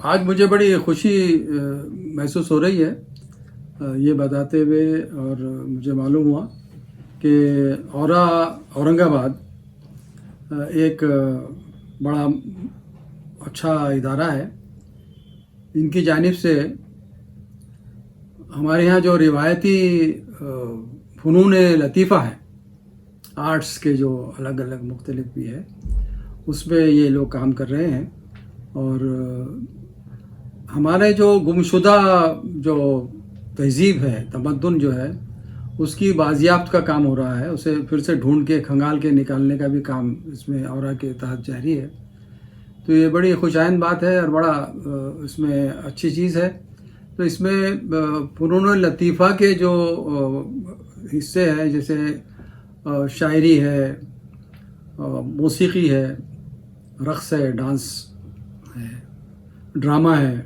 आज मुझे बड़ी खुशी महसूस हो रही है ये बताते हुए, और मुझे मालूम हुआ कि औरंगाबाद एक बड़ा अच्छा इदारा है। इनकी जानिब से हमारे यहाँ जो रिवायती फ़नून लतीफ़ा है, आर्ट्स के जो अलग अलग मुख्तलिफ भी है, उसमें ये लोग काम कर रहे हैं। और हमारे जो गुमशुदा जो तहज़ीब है, तमद्दुन जो है, उसकी बाजियाफ्त का काम हो रहा है। उसे फिर से ढूंढ के खंगाल के निकालने का भी काम इसमें औरा के तहत जारी है। तो ये बड़ी खुशाइंद बात है और बड़ा इसमें अच्छी चीज़ है। तो इसमें फ़नून लतीफ़ा के जो हिस्से हैं, जैसे शायरी है, मौसीकी है, रक़्स है, डांस है, ड्रामा है,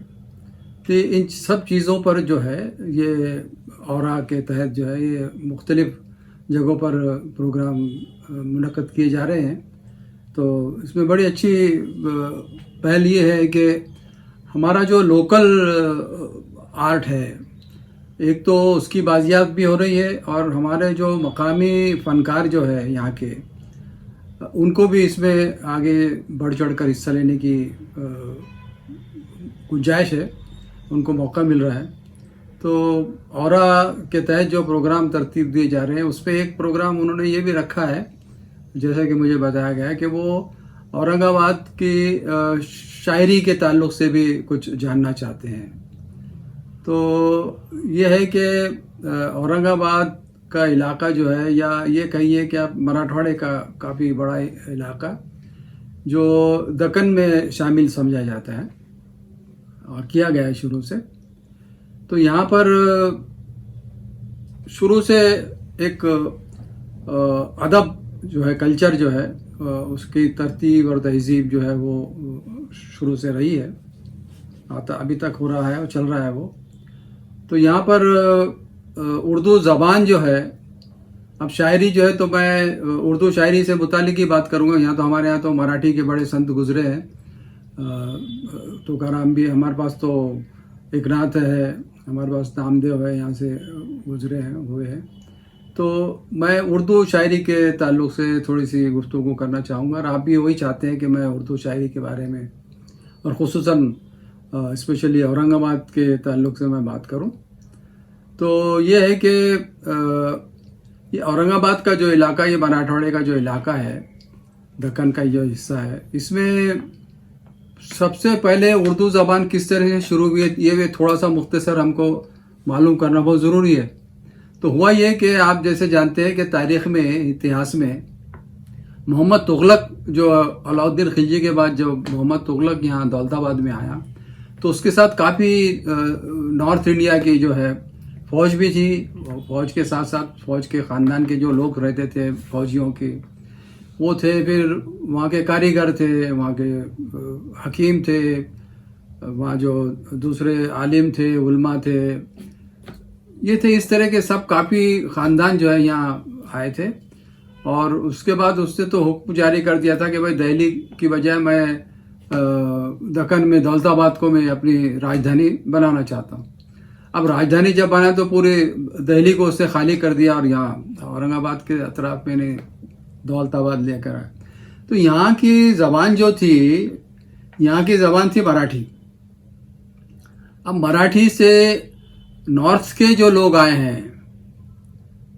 तो इन सब चीज़ों पर जो है ये औरा के तहत जो है ये मुख्तलिफ़ जगहों पर प्रोग्राम मुनक़्क़द किए जा रहे हैं। तो इसमें बड़ी अच्छी पहल ये है कि हमारा जो लोकल आर्ट है, एक तो उसकी बाजियात भी हो रही है, और हमारे जो मकामी फ़नकार जो है यहाँ के, उनको भी इसमें आगे बढ़ चढ़ कर हिस्सा लेने की गुंजाइश है, उनको मौका मिल रहा है। तो औरा के तहत जो प्रोग्राम तरतीब दिए जा रहे हैं, उस पर एक प्रोग्राम उन्होंने ये भी रखा है, जैसा कि मुझे बताया गया है, कि वो औरंगाबाद की शायरी के ताल्लुक़ से भी कुछ जानना चाहते हैं। तो ये है कि औरंगाबाद का इलाका जो है, या ये कहिए कि आप मराठवाड़े का काफ़ी बड़ा इलाका जो दक्कन में शामिल समझा जाता है और किया गया है शुरू से। तो यहाँ पर शुरू से एक अदब जो है, कल्चर जो है, उसकी तरतीब और तहज़ीब जो है वो शुरू से रही है, अभी तक हो रहा है और चल रहा है वो। तो यहाँ पर उर्दू ज़बान जो है, अब शायरी जो है, तो मैं उर्दू शायरी से मुतालिक ही बात करूँगा। यहाँ तो हमारे यहाँ तो मराठी के बड़े संत गुज़रे हैं, तुकाराम भी, हमारे पास तो एकनाथ है, हमारे पास नामदेव है, यहाँ से गुज़रे हैं, हुए हैं। तो मैं उर्दू शायरी के ताल्लुक़ से थोड़ी सी गुफ्तगू करना चाहूँगा, और आप भी वही चाहते हैं कि मैं उर्दू शायरी के बारे में और ख़ुसूसन स्पेशली औरंगाबाद के ताल्लुक़ से मैं बात करूँ। तो ये है कि ये औरंगाबाद का जो इलाका, ये मराठवाड़े का जो इलाका है, दक्कन का जो हिस्सा है, इसमें सबसे पहले उर्दू ज़बान किस तरह से शुरू हुई है, ये थोड़ा सा मुख्तसर हमको मालूम करना बहुत ज़रूरी है। तो हुआ ये कि आप जैसे जानते हैं कि तारीख़ में, इतिहास में, मोहम्मद तुगलक जो अलाउद्दीन खिलजी के बाद जो मोहम्मद तुगलक यहाँ दौलताबाद में आया, तो उसके साथ काफ़ी नॉर्थ इंडिया की जो है फ़ौज भी थी। फ़ौज के साथ साथ फ़ौज के ख़ानदान के जो लोग रहते थे, फ़ौजियों के, वो थे। फिर वहाँ के कारीगर थे, वहाँ के हकीम थे, वहाँ जो दूसरे आलिम थे, उलमा थे, ये थे। इस तरह के सब काफ़ी ख़ानदान जो है यहाँ आए थे। और उसके बाद उसने तो हुक्म जारी कर दिया था कि भाई दिल्ली की बजाय मैं दक्कन में दौलताबाद को मैं अपनी राजधानी बनाना चाहता हूँ। अब राजधानी जब बना तो पूरे दिल्ली को उससे खाली कर दिया, और यहाँ औरंगाबाद के अतराफ में दौलताबाद लेकर आए। तो यहाँ की ज़बान जो थी, यहाँ की ज़बान थी मराठी। अब मराठी से नॉर्थ के जो लोग आए हैं,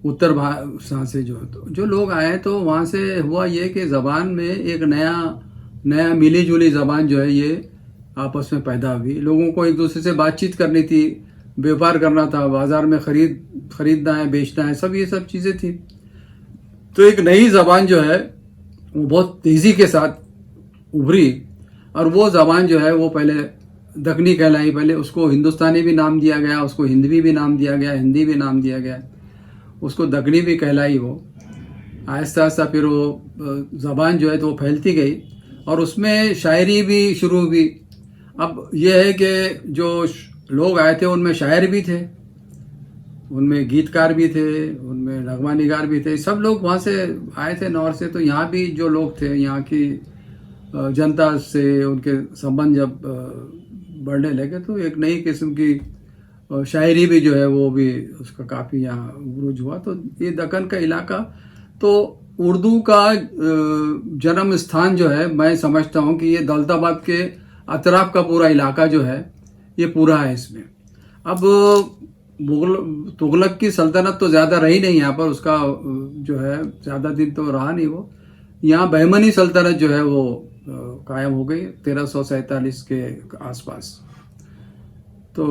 उत्तर भाषा से जो लोग आए हैं, तो वहाँ से हुआ ये कि ज़बान में एक नया मिली जुली ज़बान जो है ये आपस में पैदा हुई। लोगों को एक दूसरे से बातचीत करनी थी, व्यापार करना था, बाज़ार में ख़रीदना है, बेचना है, सब ये सब चीज़ें थी। तो एक नई ज़बान जो है वो बहुत तेज़ी के साथ उभरी, और वो ज़बान जो है वो पहले दक्कनी कहलाई। पहले उसको हिंदुस्तानी भी नाम दिया गया, उसको हिंदवी भी नाम दिया गया, हिंदी भी नाम दिया गया, उसको दक्कनी भी कहलाई। वो आहिस्ता आहिस्ता फिर वो ज़बान जो है तो वो फैलती गई, और उसमें शायरी भी शुरू हुई। अब यह है कि जो लोग आए थे उनमें शायर भी थे, उनमें गीतकार भी थे, उनमें नगमा निगार भी थे। सब लोग वहाँ से आए थे नॉर्थ से। तो यहाँ भी जो लोग थे, यहाँ की जनता से उनके संबंध जब बढ़ने लगे तो एक नई किस्म की शायरी भी जो है वो भी उसका काफ़ी यहाँ उरूज हुआ। तो ये दक्कन का इलाका तो उर्दू का जन्म स्थान जो है, मैं समझता हूँ कि ये दौलताबाद के अतराफ का पूरा इलाका जो है ये पूरा है इसमें। अब मुगल तुगलक की सल्तनत तो ज़्यादा रही नहीं यहाँ पर, उसका जो है ज़्यादा दिन तो रहा नहीं वो। यहाँ बहमनी सल्तनत जो है वो कायम हो गई 1347 के आसपास। तो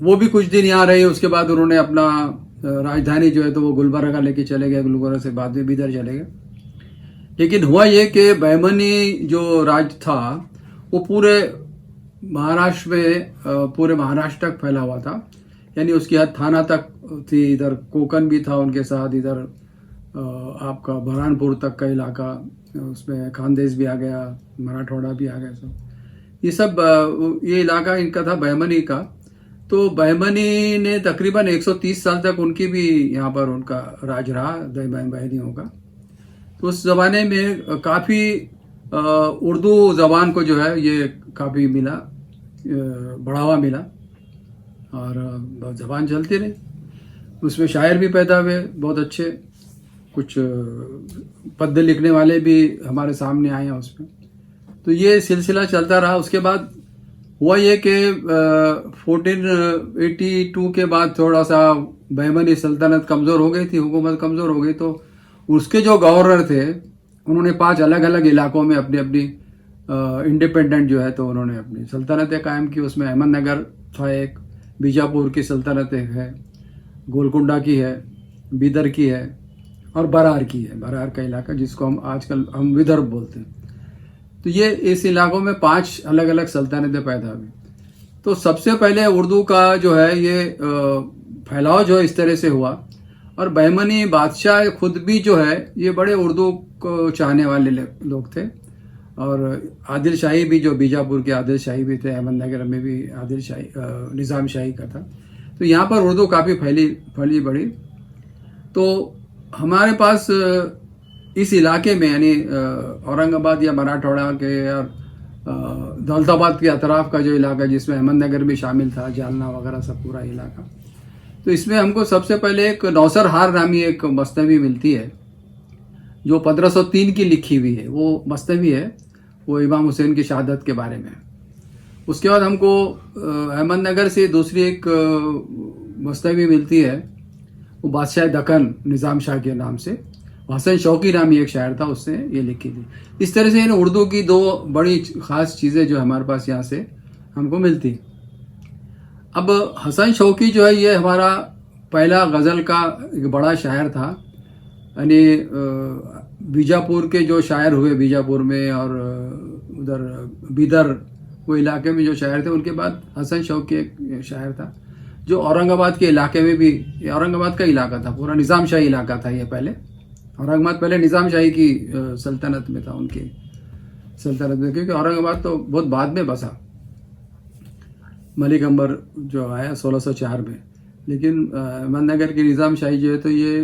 वो भी कुछ दिन यहाँ रहे, उसके बाद उन्होंने अपना राजधानी जो है तो वो गुलबर्गा लेके चले गए, गुलबर्गा से बाद में बिदर चले गए। लेकिन हुआ ये कि बहमनी जो राज था वो पूरे महाराष्ट्र में पूरे महाराष्ट्र तक फैला हुआ था, यानी उसकी हद थाना तक थी। इधर कोकण भी था उनके साथ, इधर आपका बरहानपुर तक का इलाका, उसमें खानदेश भी आ गया, मराठवाड़ा भी आ गया। सब ये सब ये इलाका इनका था बहमनी का। तो बहमनी ने तकरीबन 130 साल तक उनकी भी यहाँ पर उनका राज रहा बहनियों का। तो उस ज़माने में काफ़ी उर्दू ज़बान को जो है ये काफ़ी मिला, बढ़ावा मिला और ज़बान चलती रही। उसमें शायर भी पैदा हुए बहुत अच्छे, कुछ पद्य लिखने वाले भी हमारे सामने आए हैं उसमें। तो ये सिलसिला चलता रहा। उसके बाद हुआ ये कि 1482 के बाद थोड़ा सा बहमनी सल्तनत कमज़ोर हो गई थी, हुकूमत कमज़ोर हो गई। तो उसके जो गवर्नर थे उन्होंने 5 अलग अलग इलाकों में अपनी अपनी इंडिपेंडेंट जो है तो उन्होंने अपनी सल्तनतें कायम की। उसमें अहमदनगर था एक, बीजापुर की सल्तनत एक है, गोलकुंडा की है, बिदर की है और बरार की है, बरार का इलाका जिसको हम आजकल हम विदर्भ बोलते हैं। तो ये इस इलाकों में 5 अलग अलग सल्तनतें पैदा हुई। तो सबसे पहले उर्दू का जो है ये फैलाव जो है इस तरह से हुआ। और बहमनी बादशाह खुद भी जो है ये बड़े उर्दू को चाहने वाले लोग थे। और आदिल शाही भी, जो बीजापुर के आदिल शाही भी थे, अहमदनगर में भी आदिल शाही निज़ाम शाही का था। तो यहाँ पर उर्दू काफ़ी फैली बढ़ी। तो हमारे पास इस इलाके में यानी औरंगाबाद या मराठवाड़ा के या दौलताबाद के अतराफ का जो इलाका जिसमें अहमदनगर भी शामिल था, जालना वगैरह सब पूरा इलाका, तो इसमें हमको सबसे पहले एक नौसर हार नामी एक मस्तवी मिलती है जो 1503 की लिखी हुई है। वो मस्तवी है, वो इमाम हुसैन की शहादत के बारे में। उसके बाद हमको अहमदनगर से दूसरी एक मस्तवी मिलती है, वो बादशाह दक्कन निज़ाम शाह के नाम से, हसन शौकी नामी एक शायर था, उसने ये लिखी थी। इस तरह से उर्दू की 2 बड़ी ख़ास चीज़ें जो हमारे पास यहाँ से हमको मिलती। अब हसन शौकी जो है ये हमारा पहला गज़ल का एक बड़ा शायर था। यानी बीजापुर के जो शायर हुए बीजापुर में और उधर बिदर वो इलाके में जो शायर थे, उनके बाद हसन शौकी एक शायर था जो औरंगाबाद के इलाके में भी, औरंगाबाद का इलाका था, पूरा निज़ाम शाही इलाका था ये पहले। औरंगाबाद पहले निज़ाम शाही की सल्तनत में था, उनकी सल्तनत में, क्योंकि औरंगाबाद तो बहुत बाद में बसा, मलिक अंबर जो आया 1604 में। लेकिन अहमदनगर की निज़ाम शाही जो है तो ये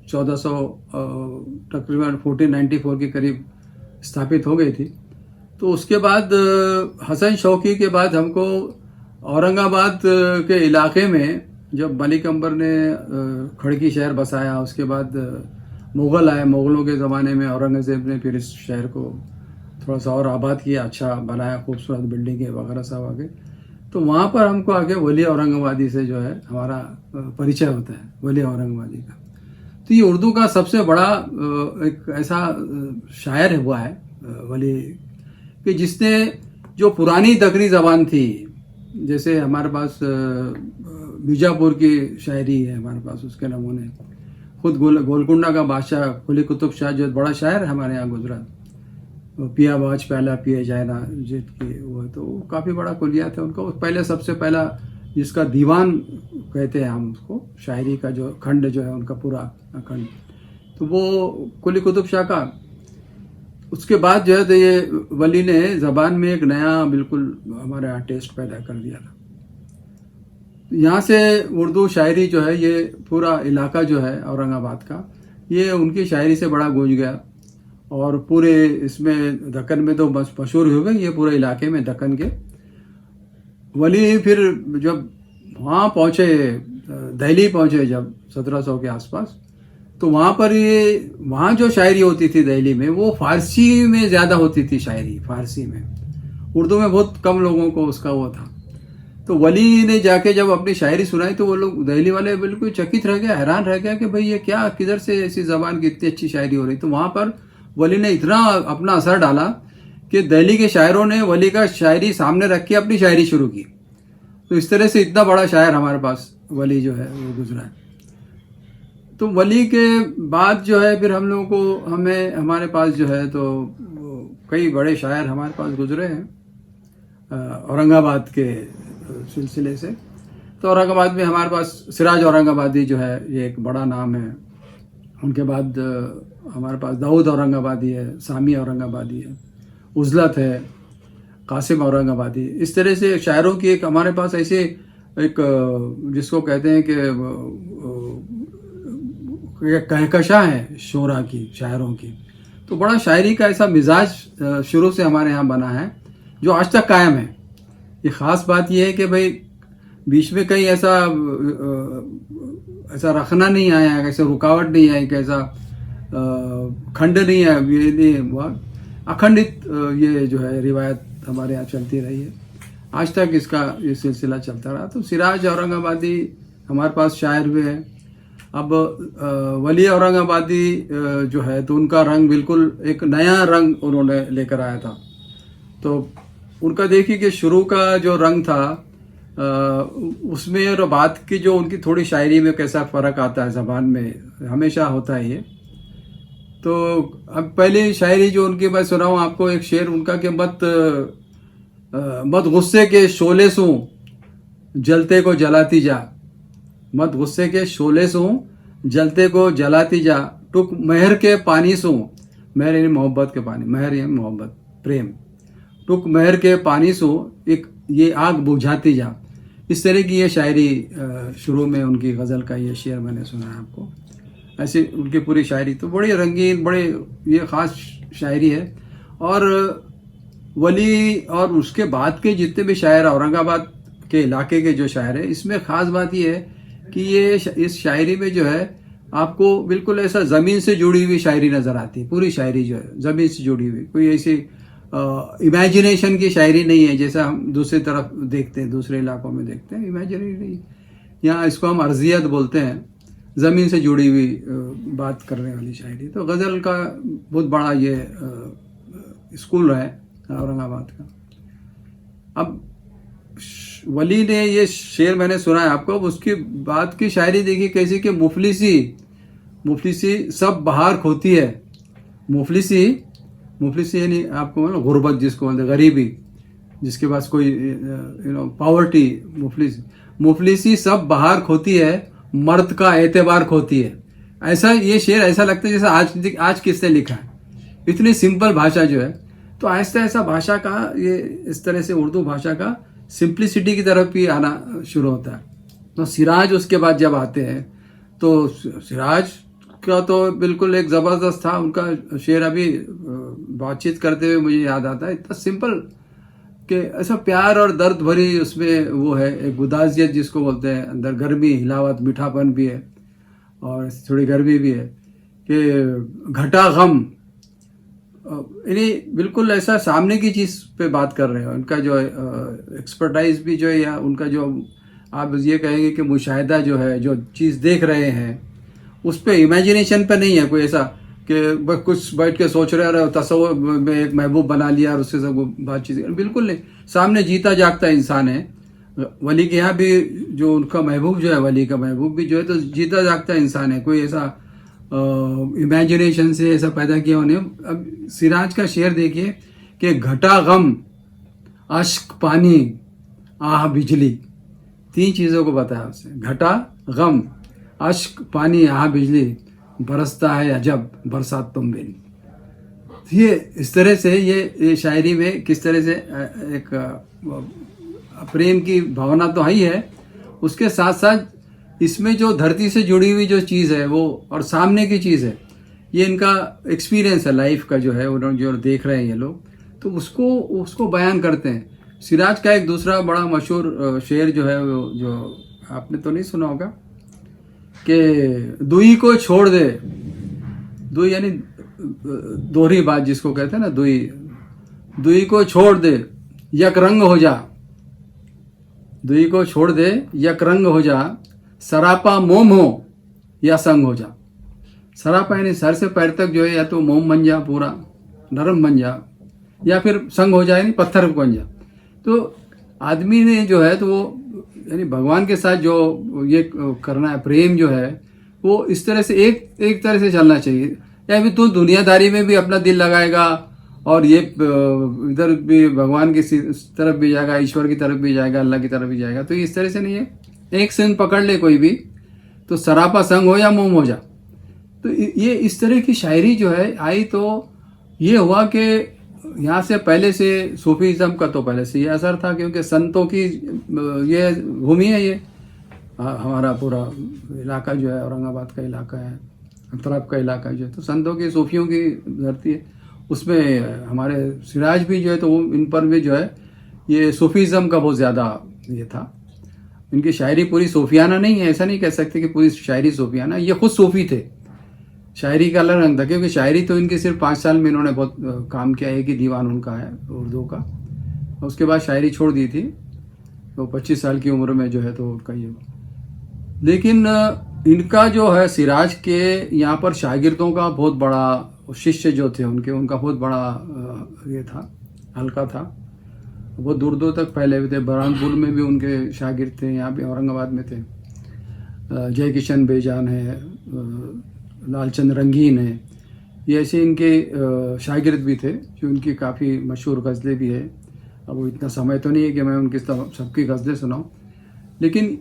1400 तकरीबन 1494 के करीब स्थापित हो गई थी। तो उसके बाद हसन शौकी के बाद हमको औरंगाबाद के इलाके में जब मलिक अंबर ने खड़की शहर बसाया, उसके बाद मुग़ल आए, मुग़लों के ज़माने में औरंगज़ेब ने फिर इस शहर को थोड़ा सा और आबाद किया, अच्छा बनाया, खूबसूरत बिल्डिंगें वगैरह सब आगे। तो वहाँ पर हमको आगे वली औरंगाबादी से जो है हमारा परिचय होता है, वली औरंगाबादी का। तो ये उर्दू का सबसे बड़ा एक ऐसा शायर हुआ है वली, कि जिसने जो पुरानी दक्कनी ज़बान थी, जैसे हमारे पास बीजापुर की शायरी है हमारे पास, उसके नमूने खुद गोलकुंडा का बादशाह कुली कुतुब शाह जो बड़ा शायर है हमारे यहाँ गुजरा, पिया बाज प्याला पिए जाए ना जित की, वो तो काफ़ी बड़ा कुलिया था उनका। पहले सबसे पहला जिसका दीवान कहते हैं हम उसको, शायरी का जो खंड जो है उनका पूरा खंड, तो वो कुली कुतुब शाह का। उसके बाद जो है तो ये वली ने ज़बान में एक नया बिल्कुल हमारे यहाँ टेस्ट पैदा कर दिया था। यहाँ से उर्दू शायरी जो है ये पूरा इलाका जो है औरंगाबाद का, ये उनकी शायरी से बड़ा गूंज गया। और पूरे इसमें दक्कन में तो बस मशहूर हो गई ये पूरे इलाके में दक्कन के। वली फिर जब वहाँ पहुँचे, दिल्ली पहुँचे जब 1700 के आसपास, तो वहाँ पर ये वहाँ जो शायरी होती थी दिल्ली में वो फारसी में ज़्यादा होती थी, शायरी फारसी में, उर्दू में बहुत कम लोगों को उसका वो था। तो वली ने जाके जब अपनी शायरी सुनाई तो वो लोग दिल्ली वाले बिल्कुल चकित रह गया, हैरान रह गया कि भाई ये क्या, किधर से ऐसी ज़बान की इतनी अच्छी शायरी हो रही। तो वहाँ पर वली ने इतना अपना असर डाला कि दिल्ली के शायरों ने वली का शायरी सामने रख के अपनी शायरी शुरू की। तो इस तरह से इतना बड़ा शायर हमारे पास वली जो है वो गुजरा है। तो वली के बाद जो है फिर हम लोगों को हमारे पास जो है तो कई बड़े शायर हमारे पास गुजरे हैं औरंगाबाद के सिलसिले से। तो औरंगाबाद में हमारे पास सिराज औरंगाबादी जो है ये एक बड़ा नाम है। उनके बाद हमारे पास दाऊद औरंगाबादी है, सामी औरंगाबादी है, उजलत है, कासिम औरंगाबादी। इस तरह से शायरों की एक हमारे पास ऐसे एक जिसको कहते हैं कि कहकशा है शोरा की, शायरों की। तो बड़ा शायरी का ऐसा मिजाज शुरू से हमारे यहाँ बना है जो आज तक कायम है। ये ख़ास बात यह है कि भाई बीच में कहीं ऐसा रखना नहीं आया, ऐसा रुकावट नहीं आई, कैसा खंड नहीं है, ये नहीं हुआ, अखंडित ये जो है रिवायत हमारे यहाँ चलती रही है, आज तक इसका ये सिलसिला चलता रहा। तो सिराज औरंगाबादी हमारे पास शायर हुए हैं। अब वली औरंगाबादी जो है तो उनका रंग बिल्कुल एक नया रंग उन्होंने लेकर आया था। तो उनका देखिए कि शुरू का जो रंग था उसमें और बात की जो उनकी थोड़ी शायरी में कैसा फ़र्क आता है, ज़बान में हमेशा होता है ये। तो अब पहले शायरी जो उनकी मैं सुनाऊँ आपको एक शेर उनका कि मत गुस्से के शोले सू जलते को जलाती जा, मत गुस्से के शोले सू जलते को जलाती जा, टुक महर के पानी सू, महर यानी मोहब्बत के पानी, महर यानी मोहब्बत प्रेम, टुक महर के पानी सू एक ये आग बुझाती जा। इस तरह की ये शायरी शुरू में उनकी गज़ल का ये शेर मैंने सुना है आपको। ऐसी उनकी पूरी शायरी तो बड़ी रंगीन, बड़े ये ख़ास शायरी है। और वली और उसके बाद के जितने भी शायर औरंगाबाद के इलाके के जो शायर है, इसमें ख़ास बात ये है कि ये इस शायरी में जो है आपको बिल्कुल ऐसा ज़मीन से जुड़ी हुई शायरी नज़र आती है। पूरी शायरी जो है ज़मीन से जुड़ी हुई, कोई ऐसी इमेजिनेशन की शायरी नहीं है जैसा हम दूसरी तरफ देखते हैं, दूसरे इलाकों में देखते हैं इमेजिनरी नहीं। यहाँ इसको हम अर्जियत बोलते हैं, ज़मीन से जुड़ी हुई बात करने वाली शायरी। तो गज़ल का बहुत बड़ा ये स्कूल है औरंगाबाद का। अब वली ने ये शेर मैंने सुना है आपको। अब उसकी बात की शायरी देखिए कैसी कि मुफलिसी सब बहार खोती है। मुफलिसी यानी आपको मतलब गुर्बत जिसको बोलते, गरीबी, जिसके पास कोई पावर्टी, मुफलिसी सब बहार खोती है, मर्द का एतबार खोती है। ऐसा ये शेर ऐसा लगता है जैसे आज किसने लिखा है। इतनी सिंपल भाषा जो है। तो आहिस्ता ऐसा भाषा का ये इस तरह से उर्दू भाषा का सिंप्लिसिटी की तरफ भी आना शुरू होता है। तो सिराज उसके बाद जब आते हैं तो सिराज का तो बिल्कुल एक ज़बरदस्त था उनका शेर। अभी बातचीत करते हुए मुझे याद आता है, इतना सिंपल कि ऐसा प्यार और दर्द भरी उसमें वो है, एक गुदाजियत जिसको बोलते हैं, अंदर गर्मी, हिलावत, मीठापन भी है और थोड़ी गर्मी भी है कि घटा गम, यानी बिल्कुल ऐसा सामने की चीज़ पे बात कर रहे हैं। उनका जो एक्सपर्टाइज भी जो है, या उनका जो आप ये कहेंगे कि मुशाहिदा जो है, जो चीज़ देख रहे हैं उस पर इमेजिनेशन पे नहीं है कोई ऐसा कि कुछ बैठ के सोच रहे और तस्वीर में एक महबूब बना लिया और उससे सब बातचीत, बिल्कुल नहीं। सामने जीता जागता इंसान है। वली के यहाँ भी जो उनका महबूब जो है, वली का महबूब भी जो है तो जीता जागता इंसान है, कोई ऐसा इमेजिनेशन से ऐसा पैदा किया उन्हें। अब सिराज का शेर देखिए कि घटा गम, अश्क पानी, आह बिजली, तीन चीज़ों को बताया उसने। घटा गम, अश्क पानी, आह बिजली, बरसता है अजब बरसात तुम बिन। ये इस तरह से ये शायरी में किस तरह से एक प्रेम की भावना तो ही है, उसके साथ साथ इसमें जो धरती से जुड़ी हुई जो चीज़ है वो और सामने की चीज़ है, ये इनका एक्सपीरियंस है लाइफ का जो है, उन्होंने जो देख रहे हैं ये लोग, तो उसको बयान करते हैं सिराज का एक दूसरा बड़ा मशहूर शेर जो है, वो जो आपने तो नहीं सुना होगा कि दुई को छोड़ दे। दुई यानी दोहरी बात जिसको कहते हैं ना, दुई। दुई को छोड़ दे यक रंग हो जा। दुई को छोड़ दे यक रंग हो जा, सरापा मोम हो या संग हो जा। सरापा यानी सर से पैर तक जो है, या तो मोम बन जा, पूरा नरम बन जा, या फिर संग हो जाए यानी पत्थर बन जा। तो आदमी ने जो है तो वो यानी भगवान के साथ जो ये करना है, प्रेम जो है वो इस तरह से एक तरह से चलना चाहिए। या फिर तू दुनियादारी में भी अपना दिल लगाएगा और ये इधर भी भगवान की तरफ भी जाएगा, ईश्वर की तरफ भी जाएगा, अल्लाह की तरफ भी जाएगा, तो इस तरह से नहीं है। एक सिंह पकड़ ले कोई भी, तो सरापा संग हो या मोम हो जा। तो ये इस तरह की शायरी जो है आई, तो ये हुआ कि यहाँ से पहले से सूफीज़म का तो पहले से ये असर था, क्योंकि संतों की ये भूमि है। ये हमारा पूरा इलाका जो है औरंगाबाद का इलाका है, अतराफ का इलाका जो है, तो संतों की सूफियों की धरती है। उसमें हमारे सिराज भी जो है तो वो इन पर भी जो है ये सूफीज़म का बहुत ज़्यादा ये था। इनकी शायरी पूरी सूफियाना नहीं है, ऐसा नहीं कह सकते कि पूरी शायरी सूफियाना। ये खुद सूफी थे। शायरी का अलग रंग था, क्योंकि शायरी तो इनकी सिर्फ 5 साल में इन्होंने बहुत काम किया। एक ही दीवान उनका है उर्दू का, उसके बाद शायरी छोड़ दी थी। तो 25 साल की उम्र में जो है तो उनका ये, लेकिन इनका जो है सिराज के यहाँ पर शागिर्दों का बहुत बड़ा, शिष्य जो थे उनका बहुत बड़ा ये था, हल्का था। बहुत दूर दूर तक फैले हुए थे। बरहानपुर में भी उनके शागिर्द थे, यहाँ भी औरंगाबाद में थे। जय किशन बेजान है, लालचंद रंगीन है, ये ऐसे इनके शागिर्द भी थे जो उनकी काफ़ी मशहूर गज़लें भी है। अब वो इतना समय तो नहीं है कि मैं उनकी सबकी गज़लें सुनाऊं, लेकिन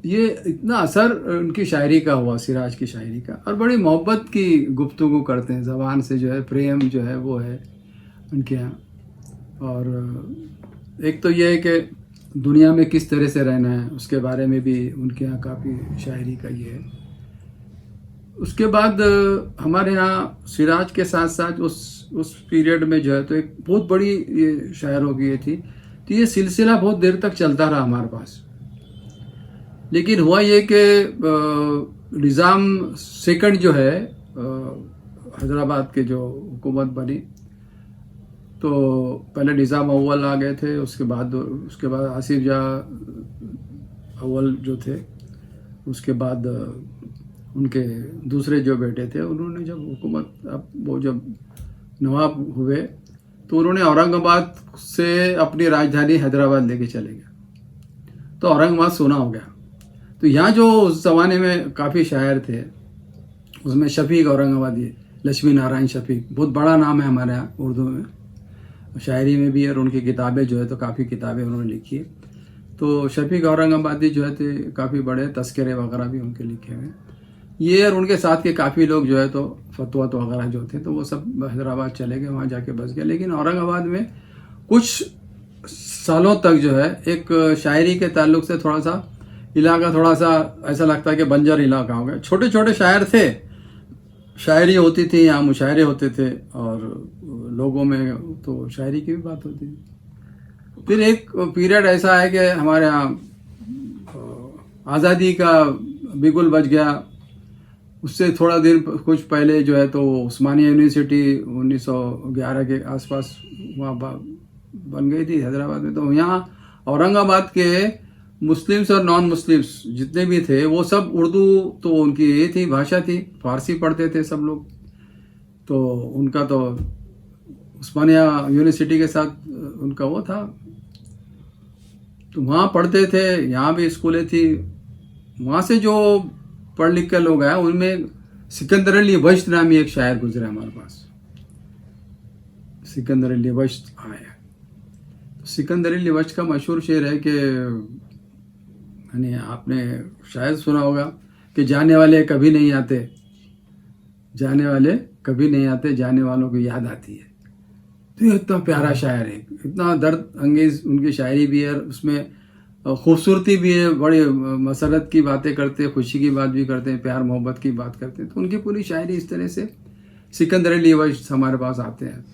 ये इतना असर उनकी शायरी का हुआ, सिराज की शायरी का। और बड़ी मोहब्बत की गुफ्तगू करते हैं, ज़बान से जो है प्रेम जो है वो है उनके यहाँ। और एक तो ये है कि दुनिया में किस तरह से रहना है, उसके बारे में भी उनके यहाँ काफ़ी शायरी का ये है। उसके बाद हमारे यहाँ सिराज के साथ साथ उस पीरियड में जो है तो एक बहुत बड़ी ये शायरों की ये थी। तो ये सिलसिला बहुत देर तक चलता रहा हमारे पास। लेकिन हुआ ये कि निज़ाम सेकंड जो है हैदराबाद के जो हुकूमत बनी, तो पहले निज़ाम अव्वल आ गए थे, उसके बाद आसिफ जा अव्वल जो थे, उसके बाद उनके दूसरे जो बेटे थे, उन्होंने जब हुकूमत वो जब नवाब हुए तो उन्होंने औरंगाबाद से अपनी राजधानी हैदराबाद लेके चले गए। तो औरंगाबाद सोना हो गया। तो यहाँ जो उस ज़माने में काफ़ी शायर थे, उसमें शफीक औरंगाबादी, लक्ष्मी नारायण शफीक, बहुत बड़ा नाम है हमारे यहाँ उर्दू में, शायरी में भी। और उनकी किताबें जो है तो काफ़ी किताबें उन्होंने लिखी है। तो शफीक औरंगाबादी जो है तो काफ़ी बड़े तस्करे वगैरह भी उनके लिखे हुए। ये और उनके साथ के काफ़ी लोग जो है तो फतवा वगैरह जो थे, तो वो सब हैदराबाद चले गए, वहाँ जाके बस गए। लेकिन औरंगाबाद में कुछ सालों तक जो है एक शायरी के ताल्लुक से थोड़ा सा इलाका, थोड़ा सा ऐसा लगता है कि बंजर इलाका हो गया। छोटे छोटे शायर थे, शायरी होती थी, यहाँ मुशायरे होते थे, और लोगों में तो शायरी की भी बात होती थी। फिर एक पीरियड ऐसा है कि हमारे यहाँ आज़ादी का बिगुल बज गया। उससे थोड़ा देर कुछ पहले जो है तो उस्मानिया यूनिवर्सिटी 1911 के आसपास वहाँ बन गई थी हैदराबाद में। तो यहाँ औरंगाबाद के मुस्लिम्स और नॉन मुस्लिम्स जितने भी थे वो सब उर्दू, तो उनकी ये थी भाषा थी, फारसी पढ़ते थे सब लोग। तो उनका तो उस्मानिया यूनिवर्सिटी के साथ उनका वो था, तो वहाँ पढ़ते थे। यहाँ भी स्कूलें थी। वहाँ से जो पढ़ लिख कर लोग आए, उनमें सिकंदर अली वश्त नामी एक शायर गुजरे हमारे पास। सिकंदर अली वश्त आया। सिकंदर अली वश्त का मशहूर शेर है कि यानी आपने शायद सुना होगा कि जाने वाले कभी नहीं आते, जाने वाले कभी नहीं आते, जाने वालों की याद आती है। तो ये इतना प्यारा शायर है, इतना दर्द अंगेज उनकी शायरी भी है, उसमें खूबसूरती भी है, बड़ी मसरत की बातें करते हैं, खुशी की बात भी करते हैं, प्यार मोहब्बत की बात करते हैं। तो उनकी पूरी शायरी इस तरह से सिकंदर अली वश्त हमारे पास आते हैं।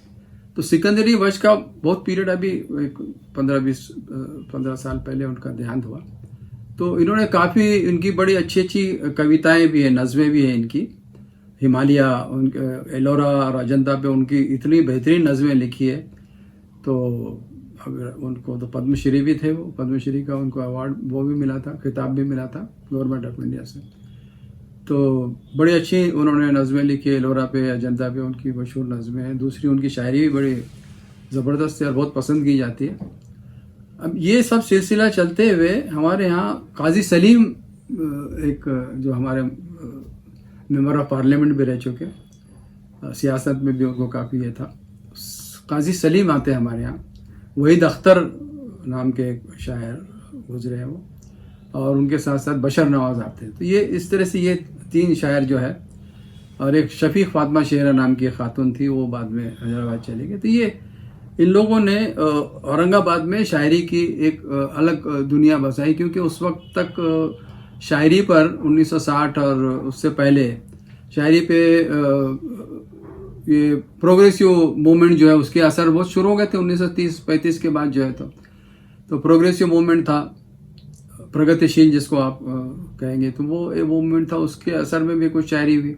तो सिकंदरी वंश का बहुत पीरियड अभी एक 15 साल पहले उनका देहांत हुआ। तो इन्होंने काफ़ी, इनकी बड़ी अच्छी अच्छी कविताएं भी हैं, नज़में भी हैं इनकी। हिमालय, उनके एलोरा और अजंता पे उनकी इतनी बेहतरीन नज़में लिखी है। तो अगर उनको तो पद्मश्री भी थे, वो पद्मश्री का उनको अवार्ड वो भी मिला था, खिताब भी मिला था गवर्नमेंट ऑफ इंडिया से। तो बड़ी अच्छी उन्होंने नज़में लिखी है, एलोरा पे, अजंता पे उनकी मशहूर नज़में हैं। दूसरी उनकी शायरी भी बड़ी ज़बरदस्त है और बहुत पसंद की जाती है। अब ये सब सिलसिला चलते हुए हमारे यहाँ काजी सलीम, एक जो हमारे मेंबर ऑफ पार्लियामेंट भी रह चुके, सियासत में भी उनको काफ़ी ये था, काजी सलीम आते हैं हमारे यहाँ। वहीद अख्तर नाम के एक शायर गुजरे हैं वो, और उनके साथ साथ बशर नवाज आते हैं। तो ये इस तरह से ये 3 शायर जो है, और एक शफीक फातिमा शेरा नाम की खातून थी, वो बाद में हैदराबाद चली गई। तो ये इन लोगों ने औरंगाबाद में शायरी की एक अलग दुनिया बसाई, क्योंकि उस वक्त तक शायरी पर 1960 और उससे पहले शायरी पे ये प्रोग्रेसिव मूवमेंट जो है उसके असर बहुत शुरू हो गए थे 1930-35 के बाद जो है। तो प्रोग्रेसिव मूवमेंट था, प्रगतिशील जिसको आप कहेंगे, तो वो एक मूवमेंट था, उसके असर में भी कुछ शायरी हुई।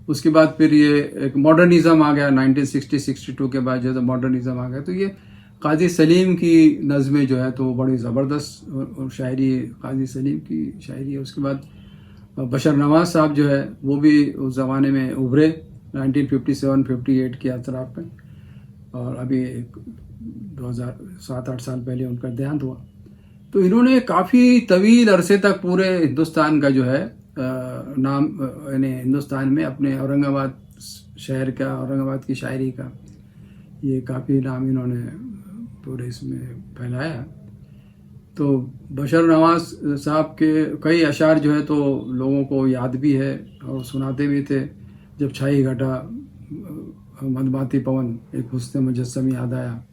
उसके बाद फिर ये एक मॉडर्निज़म आ गया 1960-62 के बाद जो है मॉडर्निज़म आ गया। तो ये काजी सलीम की नज़में जो है तो वो बड़ी ज़बरदस्त शायरी, काजी सलीम की शायरी है। उसके बाद बशर नवाज साहब जो है वो भी उस ज़माने में उभरे 1957-58 के अतराफ में, और अभी 2007-8 साल पहले उनका देहांत हुआ। तो इन्होंने काफ़ी तवील अरसे तक पूरे हिंदुस्तान का जो है नाम, यानी हिंदुस्तान में अपने औरंगाबाद शहर का, औरंगाबाद की शायरी का ये काफ़ी नाम इन्होंने पूरे इसमें फैलाया। तो बशर नवाज साहब के कई अशार जो है तो लोगों को याद भी है और सुनाते भी थे। जब छाई घटा मदमाती पवन, एक हुस्न मुजस्सम याद आया,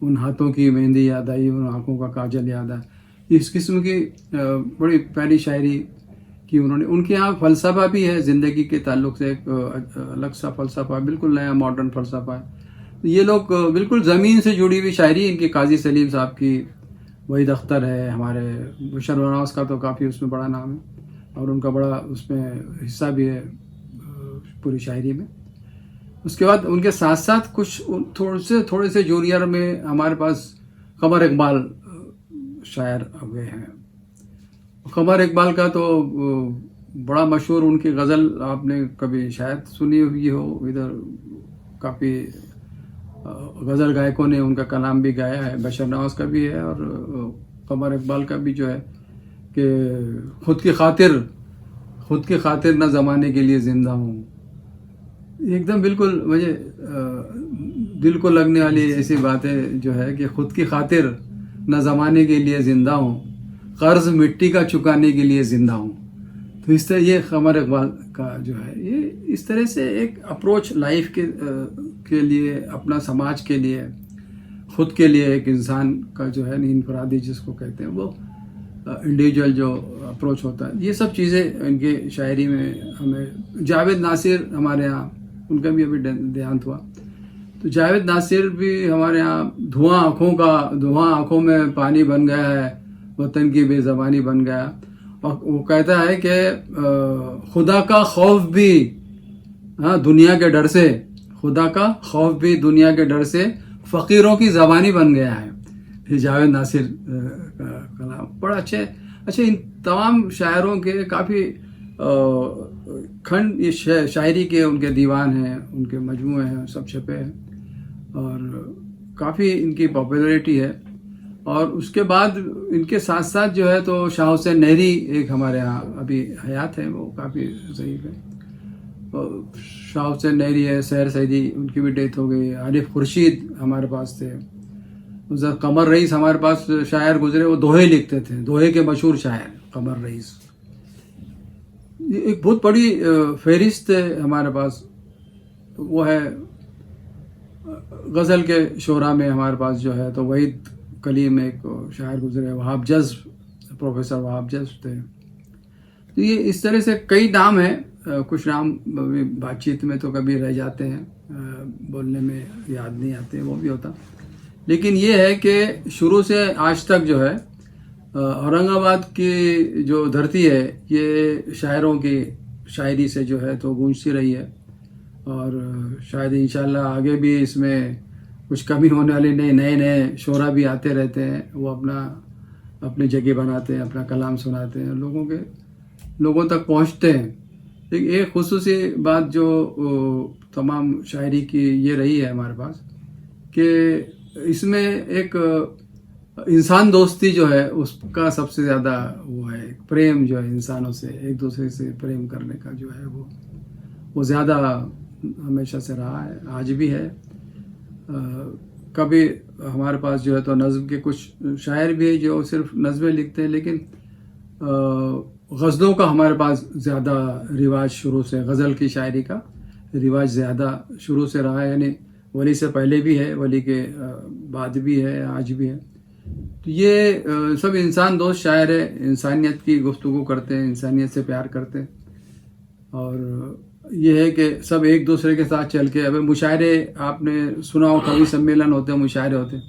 उन हाथों की मेहंदी याद आई, उन आँखों का काजल याद आया। इस किस्म की बड़ी प्यारी शायरी की उन्होंने। उनके यहाँ फ़लसफ़ा भी है, ज़िंदगी के ताल्लुक़ से एक अलग सा फ़लसफ़ा, बिल्कुल नया मॉडर्न फ़लसफ़ा है। ये लोग बिल्कुल ज़मीन से जुड़ी हुई शायरी इनकी, काजी सलीम साहब की, वहीद अख्तर है, हमारे बशर नवाज का तो काफ़ी उसमें बड़ा नाम है, और उनका बड़ा उसमें हिस्सा भी है पूरी शायरी में। उसके बाद उनके साथ साथ कुछ थोड़े से जूनियर में हमारे पास कमर इकबाल शायर हुए हैं। कमर इकबाल का तो बड़ा मशहूर उनकी गज़ल आपने कभी शायद सुनी हुई हो, इधर काफ़ी गज़ल गायकों ने उनका कलाम भी गाया है। बशर नवाज का भी है और कमर इकबाल का भी जो है कि खुद की खातिर न ज़माने के लिए ज़िंदा हूँ। एकदम बिल्कुल मुझे दिल को लगने वाली ऐसी बातें जो है कि खुद की खातिर न ज़माने के लिए ज़िंदा हूँ, कर्ज़ मिट्टी का चुकाने के लिए ज़िंदा हूँ। तो इस तरह ये कमर इकबाल का जो है, ये इस तरह से एक अप्रोच लाइफ के लिए, अपना समाज के लिए, ख़ुद के लिए, एक इंसान का जो है इनफरादी जिसको कहते हैं, वो इंडिविजुअल जो अप्रोच होता है, ये सब चीज़ें इनके शायरी में हमें। जावेद नासिर हमारे यहाँ, उनका भी अभी देहांत हुआ। तो जावेद नासिर भी हमारे यहाँ, धुआं आँखों में पानी बन गया है, वतन की बेज़बानी बन गया। और वो कहता है कि खुदा का खौफ भी दुनिया के डर से, खुदा का खौफ भी दुनिया के डर से फ़कीरों की ज़बानी बन गया है। ये जावेद नासिर का कलाम बड़ा अच्छे इन तमाम शायरों के काफ़ी खंड ये शायरी के उनके दीवान हैं, उनके मजमूए हैं, सब छपे हैं, और काफ़ी इनकी पॉपुलैरिटी है। और उसके बाद इनके साथ साथ जो है तो शाह हुसैन नहरी एक हमारे यहाँ अभी हयात है, वो काफ़ी ज़ईफ़ है। शाह हुसैन नहरी है, सहर सईदी, उनकी भी डेथ हो गई। आरिफ खुर्शीद हमारे पास थे। कमर रईस हमारे पास शायर गुजरे, वो दोहे लिखते थे, दोहे के मशहूर शायर कमर रईस। एक बहुत बड़ी फहरिस्त है हमारे पास, वो है गज़ल के शोरा में हमारे पास जो है तो वहीद कलीम एक शायर गुजरे, वहाब जज़्ब, प्रोफेसर वहाब जज़्ब थे। तो ये इस तरह से कई नाम हैं कुछ नाम अभी बातचीत में तो कभी रह जाते हैं, बोलने में याद नहीं आते, वो भी होता। लेकिन ये है कि शुरू से आज तक जो है औरंगाबाद की जो धरती है ये शायरों की शायरी से जो है तो गूंजती रही है, और शायद इंशाल्लाह आगे भी इसमें कुछ कमी होने वाली नहीं, नए नए शोरा भी आते रहते हैं, वो अपनी जगह बनाते हैं, अपना कलाम सुनाते हैं, लोगों तक पहुंचते हैं। एक खुसूसी बात जो तमाम शायरी की ये रही है हमारे पास कि इसमें एक इंसान दोस्ती जो है उसका सबसे ज़्यादा वो है, प्रेम जो है इंसानों से, एक दूसरे से प्रेम करने का जो है वो ज़्यादा हमेशा से रहा है, आज भी है। कभी हमारे पास जो है तो नज़्म के कुछ शायर भी है जो सिर्फ नज़में लिखते हैं, लेकिन गज़लों का हमारे पास ज़्यादा रिवाज शुरू से, गज़ल की शायरी का रिवाज ज़्यादा शुरू से रहा है, यानी वली से पहले भी है, वली के बाद भी है, आज भी है। तो ये सब इंसान दोस्त शायर है, इंसानियत की गुफ्तगू करते हैं, इंसानियत से प्यार करते हैं, और ये है कि सब एक दूसरे के साथ चल के, अब मुशायरे आपने सुना हो, कवि सम्मेलन होते हैं, मुशायरे होते हैं,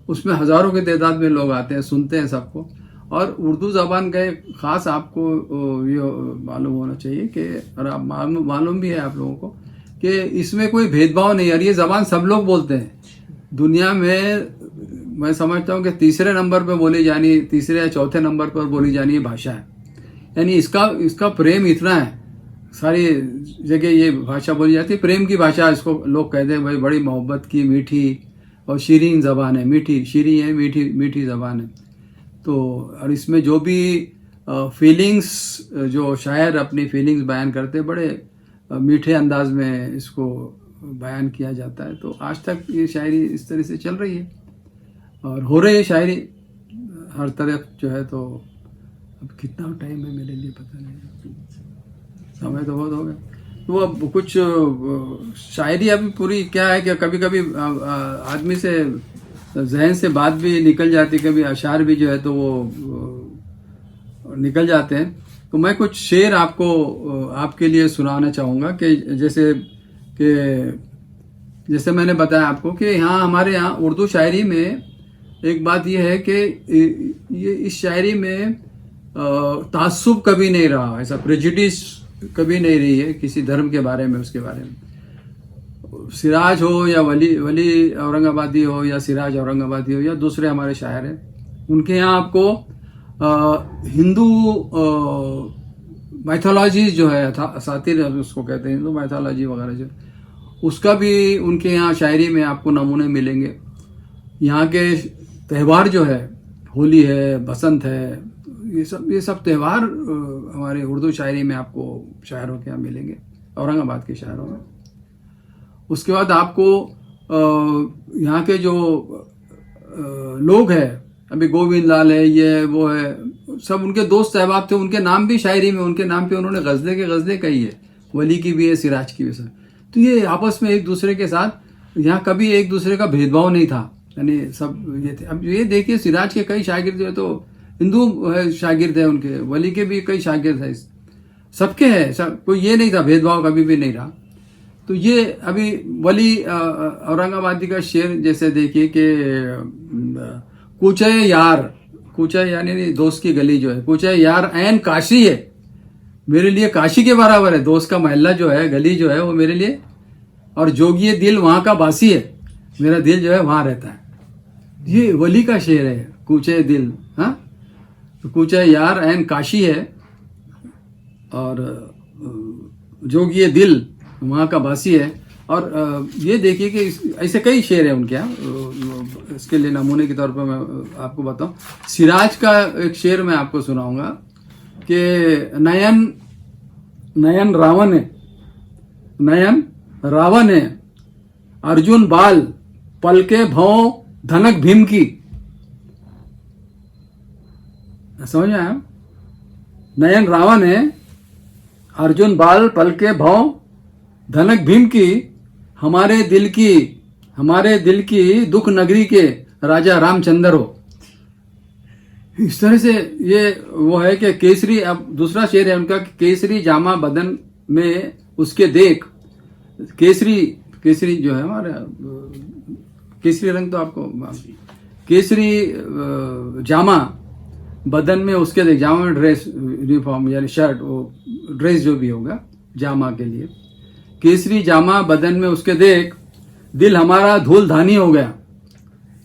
उसमें हज़ारों की तादाद में लोग आते हैं, सुनते हैं सबको। और उर्दू ज़बान का एक ख़ास आपको ये मालूम होना चाहिए कि, और आप मालूम भी है आप लोगों को कि इसमें कोई भेदभाव नहीं है, और ये ज़बान सब लोग बोलते हैं दुनिया में। मैं समझता हूँ कि तीसरे नंबर पर बोली जानी, तीसरे या चौथे नंबर पर बोली जानी भाषा है, यानी इसका प्रेम इतना है, सारी जगह ये भाषा बोली जाती है, प्रेम की भाषा इसको लोग कहते हैं, भाई बड़ी मोहब्बत की, मीठी और शीरीन ज़बान है, मीठी शीरी है, मीठी ज़बान है। तो और इसमें जो भी फीलिंग्स, जो शायर अपनी फीलिंग्स बयान करते हैं, बड़े मीठे अंदाज में इसको बयान किया जाता है। तो आज तक ये शायरी इस तरह से चल रही है और हो रही है शायरी हर तरफ जो है। तो अब कितना टाइम है मेरे लिए पता नहीं, समय तो बहुत हो गया। तो अब कुछ शायरी अभी पूरी क्या है कि कभी कभी आदमी से जहन से बात भी निकल जाती, कभी अशार भी जो है तो वो निकल जाते हैं। तो मैं कुछ शेर आपके लिए सुनाना चाहूँगा कि जैसे मैंने बताया आपको कि यहाँ हमारे यहाँ उर्दू शायरी में एक बात यह है कि ये इस शायरी में तासुब कभी नहीं रहा, ऐसा प्रेजुडिस कभी नहीं रही है किसी धर्म के बारे में, उसके बारे में। सिराज हो या वली औरंगाबादी हो या सिराज औरंगाबादी हो या दूसरे हमारे शायर हैं, उनके यहाँ आपको हिंदू मैथोलॉजी जो है, असातिर उसको कहते हैं, हिंदू मैथोलॉजी वगैरह जो, उसका भी उनके यहाँ शायरी में आपको नमूने मिलेंगे। यहाँ के त्यौहार जो है, होली है, बसंत है, ये सब त्यौहार हमारे उर्दू शायरी में आपको शायरों के यहाँ मिलेंगे, औरंगाबाद के शायरों में। उसके बाद आपको यहाँ के जो लोग हैं, अभी गोविंद लाल है, ये वो है, सब उनके दोस्त अहबाब थे, उनके नाम भी शायरी में, उनके नाम पे उन्होंने गज़लें कही है, वली की भी है, सिराज की भी है। तो ये आपस में एक दूसरे के साथ, यहाँ कभी एक दूसरे का भेदभाव नहीं था, यानी सब ये थे। अब ये देखिए सिराज के कई शागिर्द जो है तो हिंदू शागिर्द है, उनके वली के भी कई शागिर्द है, सबके हैं, सब कोई ये नहीं था, भेदभाव कभी भी नहीं रहा। तो ये अभी वली औरंगाबादी का शेर जैसे देखिए कि कूचे यानी दोस्त की गली जो है, कूचे यार ऐन काशी है, मेरे लिए काशी के बराबर है, दोस्त का मोहल्ला जो है, गली जो है वो मेरे लिए, और जोगिए दिल वहाँ का बासी है, मेरा दिल जो है वहाँ रहता है। ये वली का शेर है, कूचे दिल, हाँ, तो कूचे यार ऐन काशी है और जोगिए दिल वहाँ का बासी है। और ये देखिए कि ऐसे कई शेर हैं उनके यहाँ। इसके लिए नमूने के तौर पर मैं आपको बताऊं, सिराज का एक शेर मैं आपको सुनाऊंगा कि नयन रावण है अर्जुन बाल पलके भौं धनक भीम की। समझ में आया? नयन रावण है अर्जुन बाल पलके भौं धनक भीम की, हमारे दिल की दुख नगरी के राजा रामचंद्र हो। इस तरह से ये वो है कि केसरी, अब दूसरा शेर है उनका, केसरी जामा बदन में उसके देख, केसरी केसरी जो है हमारा केसरी रंग तो आपको केसरी जामा बदन में उसके देख, जामा में ड्रेस यूनिफॉर्म यानी शर्ट वो ड्रेस जो भी होगा जामा के लिए, केसरी जामा बदन में उसके देख, दिल हमारा धूल धानी हो गया।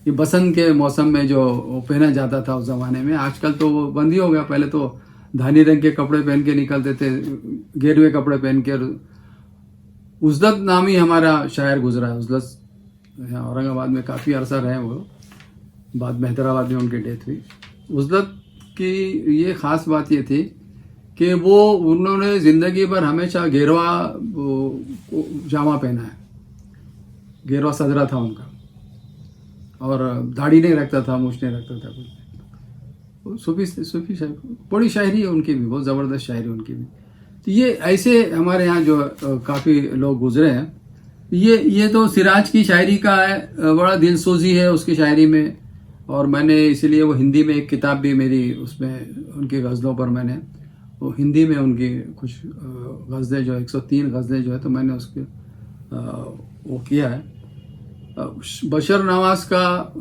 ये बसंत के मौसम में जो पहना जाता था उस जमाने में, आजकल तो वो बंद ही हो गया। पहले तो धानी रंग के कपड़े पहन के निकलते थे, गेरुए कपड़े पहन के। उजलत नामी हमारा शायर गुजरा है, उजलत यहाँ औरंगाबाद में काफ़ी अरसा रहे वो, बाद में हैदराबाद में उनकी डेथ हुई। उजलत की ये ख़ास बात ये थी कि वो उन्होंने ज़िंदगी भर हमेशा गेरवा जामा पहना है, गेरवा सदरा था उनका, और दाढ़ी नहीं रखता था, मूछ नहीं रखता था कुछ। सूफी शायर, बड़ी शायरी है उनकी भी, बहुत ज़बरदस्त शायरी उनकी भी। तो ये ऐसे हमारे यहाँ जो काफ़ी लोग गुजरे हैं। ये तो सिराज की शायरी का है, बड़ा दिलसोजी है उसकी शायरी में। और मैंने इसीलिए वो हिंदी में एक किताब भी मेरी उसमें उनकी गज़लों पर मैंने वो हिंदी में उनकी कुछ गज़लें जो 103 गज़लें जो है तो मैंने उसके वो किया है। बशर नवाज का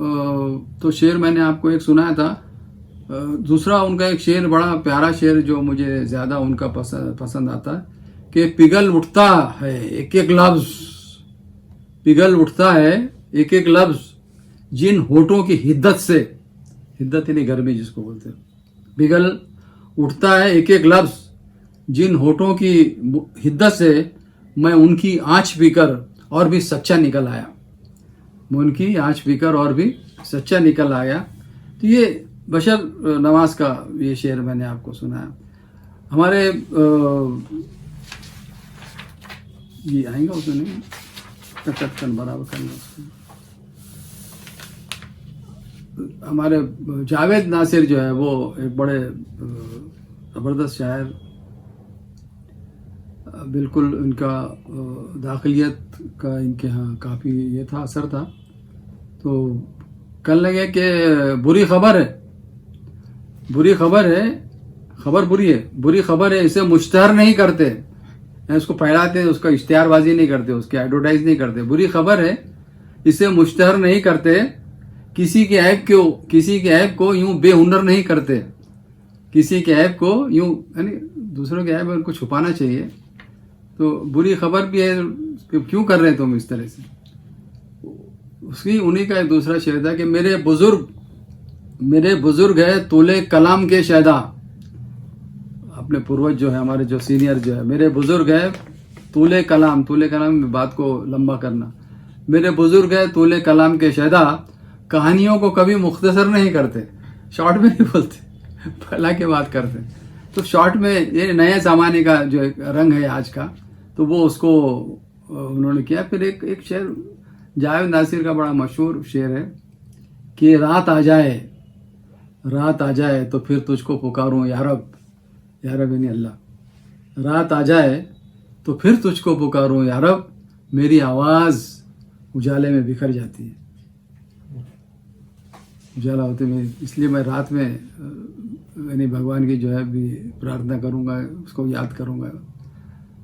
तो शेर मैंने आपको एक सुनाया था। दूसरा उनका एक शेर, बड़ा प्यारा शेर जो मुझे ज़्यादा उनका पसंद आता है कि पिघल उठता है एक एक लफ्ज़, पिघल उठता है एक एक लफ्ज़ जिन होठों की हिद्दत से, हिद्दत यानी गर्मी जिसको बोलते हैं, पिघल उठता है एक एक लफ्ज़ जिन होठों की हिद्दत से, मैं उनकी आँच पीकर और भी सच्चा निकल आया, मैं उनकी आँच पीकर और भी सच्चा निकल आया। तो ये बशर नवाज का ये शेर मैंने आपको सुनाया। हमारे ये आएगा उसमें नहीं, कटकन बराबर करना उसको। हमारे जावेद नासिर जो है वो एक बड़े ज़बरदस्त शायर, बिल्कुल इनका दाखिलियत का इनके यहाँ काफ़ी ये था, असर था। तो कहने लगे कि बुरी खबर है, बुरी खबर है, खबर बुरी है, बुरी खबर है, इसे मुश्तहर नहीं करते, उसको फैलाते, उसका इश्तिहारबाजी नहीं करते, उसके एडवर्टाइज नहीं करते। बुरी खबर है, इसे मुश्तहर नहीं करते, किसी के ऐब को यूं बेहुनर नहीं करते, किसी के ऐब को यूं यानी दूसरों के ऐब को छुपाना चाहिए। तो बुरी खबर भी है कि क्यों कर रहे हैं तुम इस तरह से। उसकी उन्हीं का एक दूसरा शेर था कि मेरे बुजुर्ग है तूले कलाम के शहदा, अपने पूर्वज जो है हमारे जो सीनियर जो है, मेरे बुजुर्ग है तूले कलाम में बात को लंबा करना, मेरे बुजुर्ग है तूले कलाम के शहदा, कहानियों को कभी मुख्तसर नहीं करते, शॉर्ट में नहीं बोलते, फैला के बात करते। तो शॉर्ट में ये नए ज़माने का जो एक रंग है आज का, तो वो उसको उन्होंने किया। फिर एक शेर जावेद नासिर का बड़ा मशहूर शेर है कि रात आ जाए तो फिर तुझको पुकारूं या रब यानी अल्लाह, रात आ जाए तो फिर तुझको पुकारूं या रब, मेरी आवाज़ उजाले में बिखर जाती है, उजाला होते में, इसलिए मैं रात में यानी भगवान की जो है भी प्रार्थना करूंगा, उसको याद करूंगा,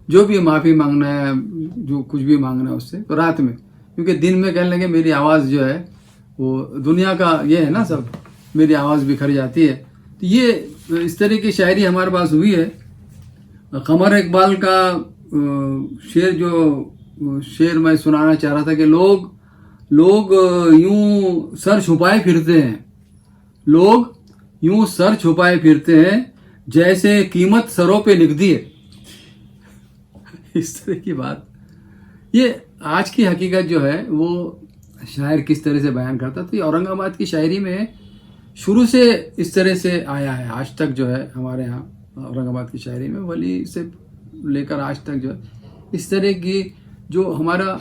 जो भी माफ़ी मांगना है, जो कुछ भी मांगना है उससे, तो रात में, क्योंकि दिन में कहने लगे मेरी आवाज़ जो है वो दुनिया का ये है ना सब, मेरी आवाज़ बिखर जाती है। तो ये इस तरह की शायरी हमारे पास हुई है। कमर इकबाल का शेर मैं सुनाना चाह रहा था कि लोग यूं सर छुपाए फिरते हैं, लोग यूं सर छुपाए फिरते हैं जैसे कीमत सरों पे लिख दी है। इस तरह की बात, ये आज की हकीकत जो है वो शायर किस तरह से बयान करता। तो ये औरंगाबाद की शायरी में शुरू से इस तरह से आया है, आज तक जो है हमारे यहाँ औरंगाबाद की शायरी में, वली से लेकर आज तक जो है इस तरह की जो हमारा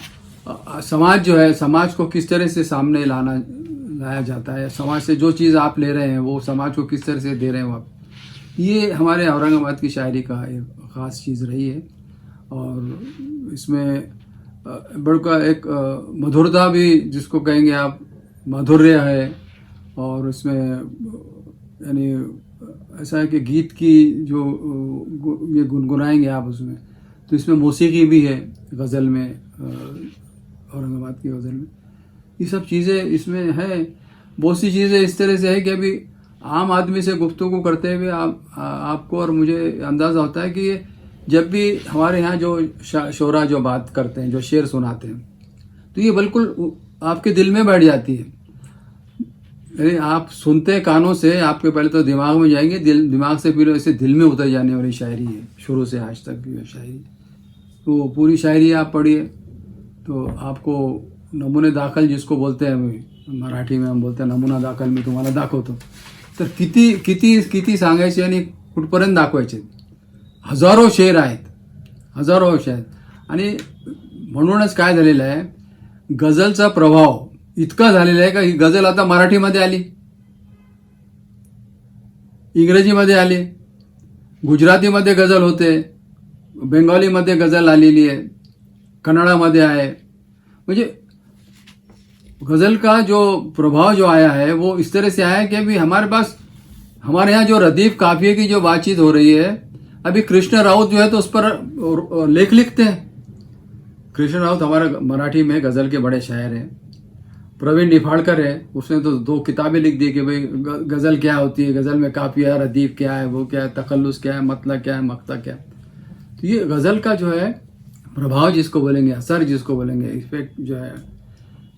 समाज जो है, समाज को किस तरह से सामने लाया जाता है, समाज से जो चीज़ आप ले रहे हैं वो समाज को किस तरह से दे रहे हैं आप, ये हमारे औरंगाबाद की शायरी का एक ख़ास चीज़ रही है। और इसमें बड़ा एक मधुरता भी जिसको कहेंगे आप, माधुर्य है। और इसमें यानी ऐसा है कि गीत की जो ये गुनगुनाएंगे आप उसमें, तो इसमें मौसीकी भी है गज़ल में, औरंगाबाद की गज़ल में। ये सब चीज़ें इसमें है। बहुत सी चीज़ें इस तरह से है कि अभी आम आदमी से गुफ्तगू करते हुए आपको और मुझे अंदाज़ा होता है कि ये जब भी हमारे यहाँ जो शोरा जो बात करते हैं, जो शेर सुनाते हैं, तो ये बिल्कुल आपके दिल में बैठ जाती है। यानी आप सुनते हैं कानों से, आपके पहले तो दिमाग में जाएंगे, दिमाग से फिर ऐसे दिल में उतर जाने वाली शायरी है, शुरू से आज तक की शायरी। तो पूरी शायरी आप पढ़िए तो आपको नमूने दाखल जिसको बोलते हैं, मराठी में हम बोलते हैं नमुना दाखल मी तुम्हाला दाखवतो, तर किती किती किती सांगायचे आणि कुठपर्यंत दाखवायचे. हजारो शेर आहेत, हजारो शेर. आणि म्हणूनच काय झालेलं आहे, गझलचा प्रभाव इतका झालेला आहे का ही गझल आता मराठीमध्ये आली, इंग्रजीमध्ये आली, गुजरातीमध्ये गझल होते, बेंगॉलीमध्ये गझल आलेली आहे, कन्नडामध्ये आहे. म्हणजे गज़ल का जो प्रभाव जो आया है वो इस तरह से आया है कि अभी हमारे पास, हमारे यहाँ जो रदीफ काफिये की जो बातचीत हो रही है, अभी कृष्ण राउत जो है तो उस पर लेख लिखते हैं. कृष्ण राउत हमारे मराठी में गज़ल के बड़े शायर हैं. प्रवीण निफाड़कर है, उसने तो 2 किताबें लिख दी कि भाई गज़ल क्या होती है, गज़ल में काफिया, रदीफ क्या है, वो क्या है, तखल्लुस क्या है, मतलब क्या है, मक्ता क्या है. तो ये गज़ल का जो है प्रभाव जिसको बोलेंगे, असर जिसको बोलेंगे, इफेक्ट जो है,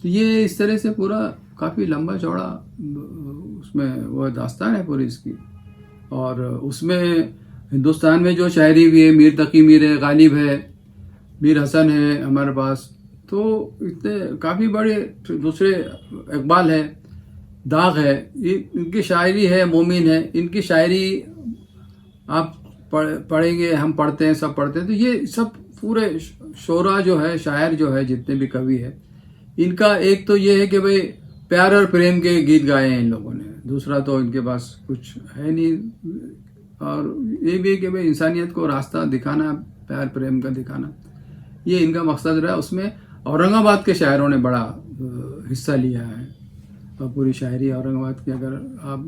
तो ये इस तरह से पूरा काफ़ी लंबा चौड़ा उसमें वो दास्तान है पूरी इसकी. और उसमें हिंदुस्तान में जो शायरी भी है, मीर तकी मीर है, गालिब है, मीर हसन है हमारे पास, तो इतने काफ़ी बड़े, दूसरे इकबाल है, दाग है, इनकी शायरी है, मोमिन है, इनकी शायरी आप पढ़ेंगे, हम पढ़ते हैं, सब पढ़ते हैं. तो ये सब पूरे शोरा जो है, शायर जो है, जितने भी कवि है, इनका एक तो ये है कि भाई प्यार और प्रेम के गीत गाए हैं इन लोगों ने, दूसरा तो इनके पास कुछ है नहीं. और ये भी है कि भाई इंसानियत को रास्ता दिखाना, प्यार प्रेम का दिखाना, ये इनका मकसद रहा. उसमें औरंगाबाद के शायरों ने बड़ा हिस्सा लिया है. और पूरी शायरी औरंगाबाद की अगर आप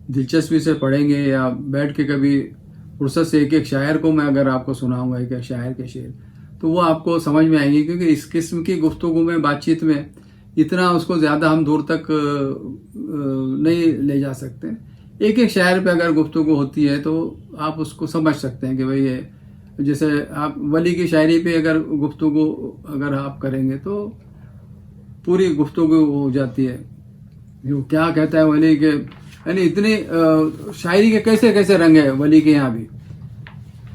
दिलचस्पी से पढ़ेंगे या बैठ के कभी फुर्सत से एक एक शायर को मैं अगर आपको सुनाऊंगा, एक एक शायर के शेर, तो वो आपको समझ में आएंगे. क्योंकि इस किस्म की गुफ्तगू में, बातचीत में इतना उसको ज़्यादा हम दूर तक नहीं ले जा सकते. एक एक शायर पे अगर गुफ्तगू होती है तो आप उसको समझ सकते हैं कि भाई ये, जैसे आप वली की शायरी पे अगर गुफ्तगू अगर आप करेंगे तो पूरी गुफ्तगू हो जाती है. जो क्या कहता है वली के, यानी इतनी शायरी के कैसे कैसे रंग है वली के यहाँ भी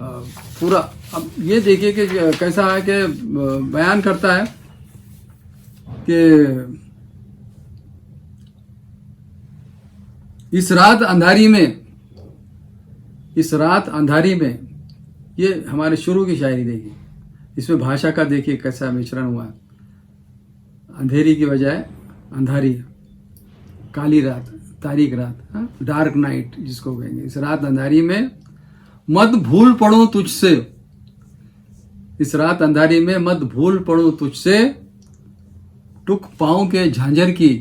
पूरा. अब ये देखिए कि कैसा है कि बयान करता है कि इस रात अंधारी में, इस रात अंधारी में, ये हमारे शुरू की शायरी देखिए, इसमें भाषा का देखिए कैसा मिश्रण हुआ है. अंधेरी की बजाय अंधारी, काली रात, तारीख रात, डार्क नाइट जिसको कहेंगे. इस रात अंधारी में मत भूल पड़ूं तुझसे, इस रात अंधारी में मत भूल पड़ूं तुझसे, टुक पाँव के झांझर की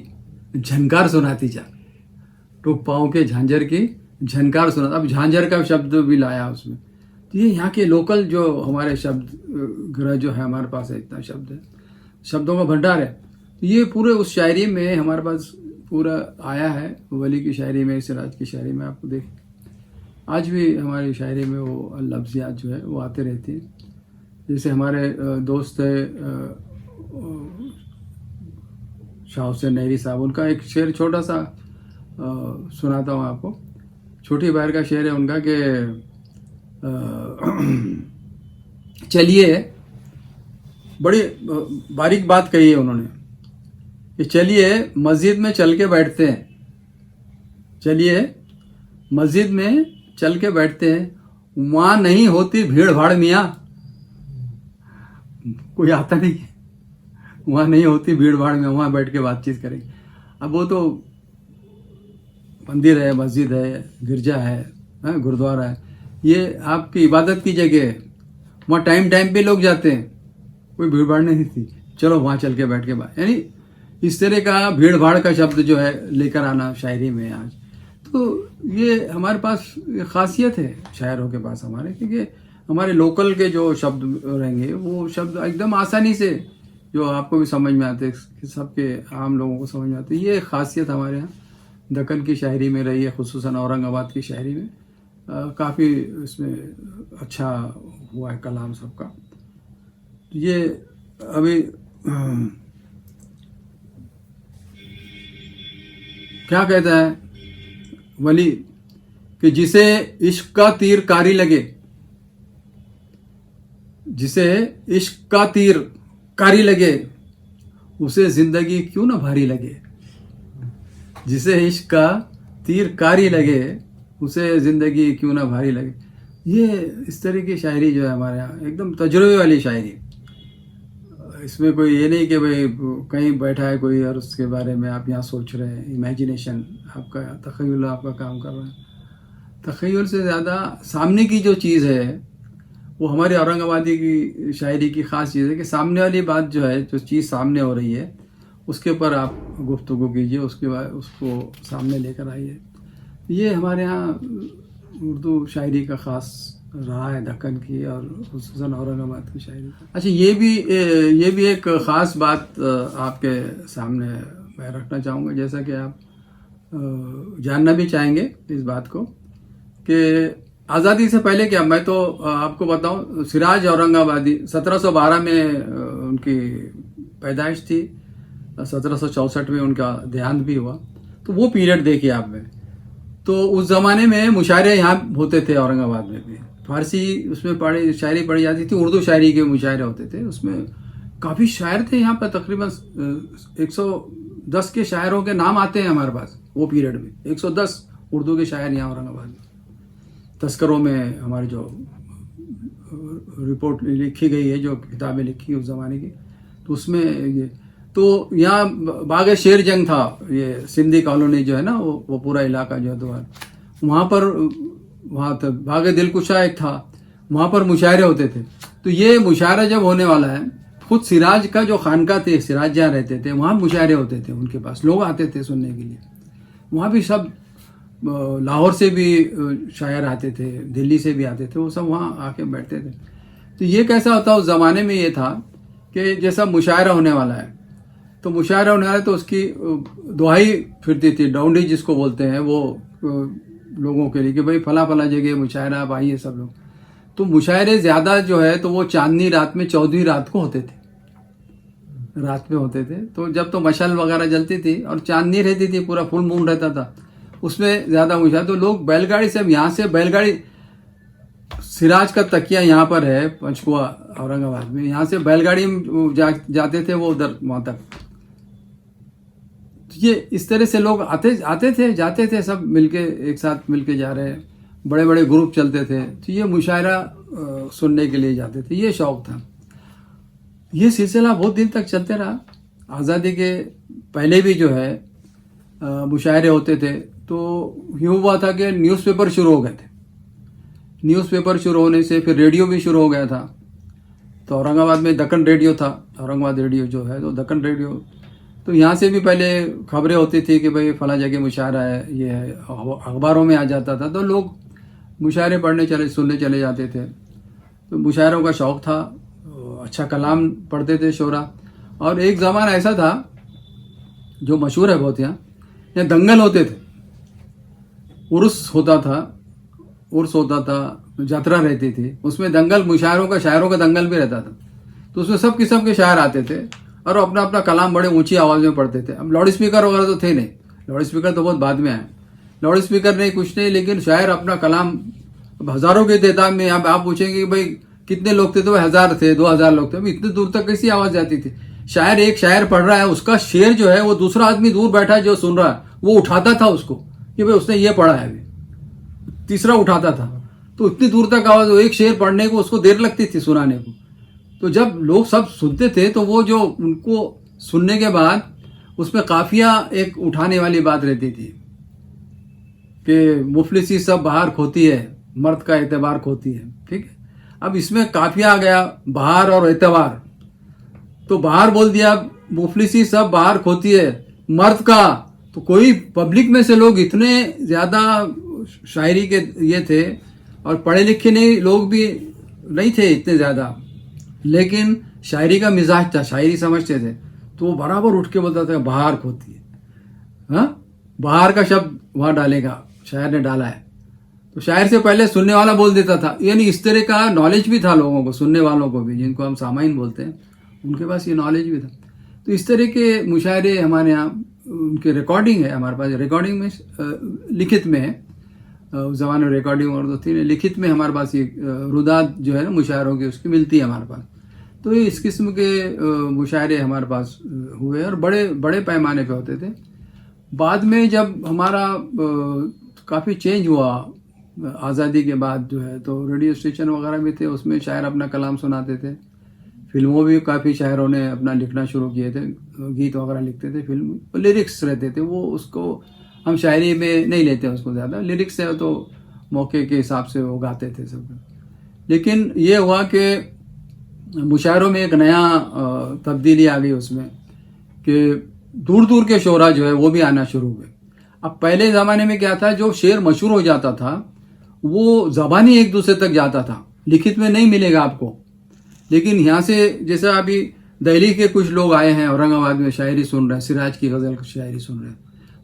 झनकार सुनाती जा. टुक पाँव के झांझर की झनकार सुना. अब झांझर का शब्द भी लाया उसमें. तो ये यहाँ के लोकल जो हमारे शब्द ग्रह जो है हमारे पास है, इतना शब्द है, शब्दों का भंडार है. तो ये पूरे उस शायरी में हमारे पास पूरा आया है. वली की शायरी में, सिराज की शायरी में आपको देख, आज भी हमारी शायरी में वो लफ्ज़ियात जो है वो आते रहती हैं. जैसे हमारे दोस्त है शाह हुसैन नहरी साहब, उनका एक शेर छोटा सा सुनाता हूँ आपको. छोटी बहर का शेर है उनका कि चलिए, बड़ी बारीक बात कही है उन्होंने कि चलिए मस्जिद में चल के बैठते हैं, चलिए मस्जिद में चल के बैठते हैं, वहाँ नहीं होती भीड़ भाड़ मियाँ, कोई आता नहीं है, वहाँ नहीं होती भीड़ भाड़ में, वहाँ बैठ के बातचीत करेंगे. अब वो तो मंदिर है, मस्जिद है, गिरजा है, गुरुद्वारा है, ये आपकी इबादत की जगह है, वहाँ टाइम टाइम पे लोग जाते हैं, कोई भीड़ भाड़ नहीं थी, चलो वहाँ चल के बैठ के बात. यानी इस तरह का भीड़ भाड़ का शब्द जो है लेकर आना शायरी में आज. तो ये हमारे पास खासियत है शायरों के पास हमारे, क्योंकि हमारे लोकल के जो शब्द रहेंगे वो शब्द एकदम आसानी से जो आपको भी समझ में आते, सबके आम लोगों को समझ में आते। ये एक खासियत हमारे यहाँ दक्कन की शायरी में रही है, खुसूसन औरंगाबाद की शायरी में काफ़ी इसमें अच्छा हुआ है कलाम सबका। ये अभी क्या कहता है वली कि जिसे इश्क का तीर कारी लगे, जिसे इश्क का तीर कारी लगे, उसे जिंदगी क्यों ना भारी लगे। जिसे इश्क का तीर कारी लगे, उसे जिंदगी क्यों ना भारी लगे। ये इस तरह की शायरी जो है हमारे यहाँ एकदम तजुर्बे वाली शायरी। इसमें कोई ये नहीं कि भाई कहीं बैठा है कोई और उसके बारे में आप यहाँ सोच रहे हैं, इमेजिनेशन आपका, तख़य्युल आपका काम कर रहा है। तख़य्युल से ज़्यादा सामने की जो चीज़ है वो हमारी औरंगाबादी की शायरी की ख़ास चीज़ है कि सामने वाली बात जो है, जो चीज़ सामने हो रही है उसके ऊपर आप गुफ्तगू कीजिए, उसके बाद उसको सामने लेकर आइए। ये हमारे यहाँ उर्दू शायरी का ख़ास रहा है दक्कन की और खुसूसन औरंगाबाद की शायरी। अच्छा, ये भी एक ख़ास बात आपके सामने मैं रखना चाहूँगा, जैसा कि आप जानना भी चाहेंगे इस बात को कि आज़ादी से पहले क्या, मैं तो आपको बताऊं, सिराज औरंगाबादी 1712 में उनकी पैदाइश थी, 1764 में उनका देहांत भी हुआ। तो वो पीरियड देखिए आप में, तो उस ज़माने में मुशायरे यहाँ होते थे औरंगाबाद में भी। फारसी उसमें शायरी पढ़ी जाती थी, उर्दू शायरी के मुशायरे होते थे। उसमें काफ़ी शायर थे यहाँ पर, तकरीबन 110 के शायरों के नाम आते हैं हमारे पास वो पीरियड में। 110 उर्दू के शायर यहाँ औरंगाबाद में तस्करों में हमारी जो रिपोर्ट लिखी गई है, जो किताबें लिखी उस ज़माने की, तो उसमें ये तो यहाँ बाग शेर जंग था, ये सिंधी कॉलोनी जो है ना, वो पूरा इलाका जो है द्वार, वहाँ था बाग दिलकुशा एक था, वहाँ पर मुशायरे होते थे। तो ये मुशायरा जब होने वाला है, खुद सिराज का जो खानका थे, सिराज जहाँ रहते थे वहाँ मुशायरे होते थे, उनके पास लोग आते थे सुनने के लिए। वहाँ भी सब लाहौर से भी शायर आते थे, दिल्ली से भी आते थे, वो सब वहाँ आके बैठते थे। तो ये कैसा होता उस ज़माने में, ये था कि जैसा मुशायरा होने वाला है, तो मुशायरा होने वाला है तो उसकी दुहाई फिरती थी, डाउंडी जिसको बोलते हैं, वो लोगों के लिए कि भाई फला फला जगह मुशायरा, आप आइए सब लोग। तो मुशायरे ज़्यादा जो है तो वो चांदनी रात में, 14वीं रात को होते थे, रात में होते थे। तो जब तो मशाल वगैरह जलती थी और चांदनी रहती थी, पूरा फुल मून रहता था, उसमें ज़्यादा मुशायरा। तो लोग बैलगाड़ी से, यहाँ से बैलगाड़ी, सिराज का तकिया यहाँ पर है पंचकुआ औरंगाबाद में, यहाँ से बैलगाड़ी में जाते थे वो उधर वहाँ तक। तो ये इस तरह से लोग आते थे जाते थे, सब मिलके एक साथ मिलके जा रहे हैं, बड़े बड़े ग्रुप चलते थे। तो ये मुशायरा सुनने के लिए जाते थे, ये शौक़ था। ये सिलसिला बहुत दिन तक चलते रहा। आज़ादी के पहले भी जो है मुशायरे होते थे। तो यूँ हुआ था कि न्यूज़पेपर शुरू हो गए थे। न्यूज़पेपर शुरू होने से फिर रेडियो भी शुरू हो गया था। तो औरंगाबाद में दक्कन रेडियो था, औरंगाबाद रेडियो जो है, तो दक्कन रेडियो, तो यहाँ से भी पहले खबरें होती थी कि भाई फला जगह मुशायरा है, ये है, अखबारों में आ जाता था। तो लोग मुशायरे पढ़ने सुनने चले जाते थे। तो मुशायरों का शौक़ था, अच्छा कलाम पढ़ते थे शोरा। और एक ज़माना ऐसा था जो मशहूर है बहुत, यहाँ दंगल होते थे, उर्स होता था, यात्रा रहती थी, उसमें दंगल, मुशायरों का, शायरों का दंगल भी रहता था। तो उसमें सब किस्म के शायर आते थे और अपना अपना कलाम बड़े ऊंची आवाज़ में पढ़ते थे। अब लाउड स्पीकर वगैरह तो थे नहीं, लाउड स्पीकर तो बहुत बाद में आए, लाउड स्पीकर नहीं, कुछ नहीं, लेकिन शायर अपना कलाम हज़ारों के तादाद में। आप पूछेंगे कि भाई कितने लोग थे, तो भाई 1000 थे, 2000 लोग थे। अब इतने दूर तक कैसी आवाज़ जाती थी। शायर एक शायर पढ़ रहा है, उसका शेर जो है वो दूसरा आदमी दूर बैठा है जो सुन रहा है, वो उठाता था उसको कि भाई उसने ये पढ़ा है, अभी तीसरा उठाता था। तो इतनी दूर तक आवाज़, एक शेर पढ़ने को उसको देर लगती थी सुनाने को। तो जब लोग सब सुनते थे तो वो जो उनको सुनने के बाद उसमें काफिया एक उठाने वाली बात रहती थी कि मुफलिसी सब बहार खोती है, मर्द का एतबार खोती है। ठीक है, अब इसमें काफिया आ गया, बहार और एतबार। तो बहार बोल दिया, मुफलिसी सब बहार खोती है, मर्द का। तो कोई पब्लिक में से लोग इतने ज़्यादा शायरी के ये थे और पढ़े लिखे नहीं लोग भी नहीं थे इतने ज़्यादा, लेकिन शायरी का मिजाज था, शायरी समझते थे, तो वो बराबर उठ के बोलता था बहार होती है, हाँ, बहार का शब्द वहाँ डालेगा, शायर ने डाला है, तो शायर से पहले सुनने वाला बोल देता था। यानी इस तरह का नॉलेज भी था लोगों को, सुनने वालों को भी, जिनको हम सामाइन बोलते हैं, उनके पास ये नॉलेज भी था। तो इस तरह के मुशायरे हमारे यहाँ, उनके रिकॉर्डिंग है हमारे पास, रिकॉर्डिंग में लिखित में है, उस ज़माने में रिकॉर्डिंग और थी, लिखित में हमारे पास ये रुदात जो है ना मुशायरों की, उसकी मिलती है हमारे पास। तो ये इस किस्म के मुशायरे हमारे पास हुए और बड़े बड़े पैमाने पे होते थे। बाद में जब हमारा काफ़ी चेंज हुआ आज़ादी के बाद जो है, तो रेडियो स्टेशन वगैरह भी थे, उसमें शायर अपना कलाम सुनाते थे। फिल्मों भी काफ़ी शायरों ने अपना लिखना शुरू किए थे, गीत वगैरह लिखते थे, फिल्म लिरिक्स रहते थे, वो उसको हम शायरी में नहीं लेते उसको ज़्यादा, लिरिक्स है तो मौके के हिसाब से वो गाते थे सब। लेकिन ये हुआ कि मुशायरों में एक नया तब्दीली आ गई उसमें, कि दूर दूर के शोरा जो है वो भी आना शुरू हुए। अब पहले ज़माने में क्या था, जो शेर मशहूर हो जाता था वो ज़बानी एक दूसरे तक जाता था, लिखित में नहीं मिलेगा आपको। लेकिन यहाँ से जैसा अभी दिल्ली के कुछ लोग आए हैं, औरंगाबाद में शायरी सुन रहे हैं, सिराज की गज़ल की शायरी सुन रहे हैं,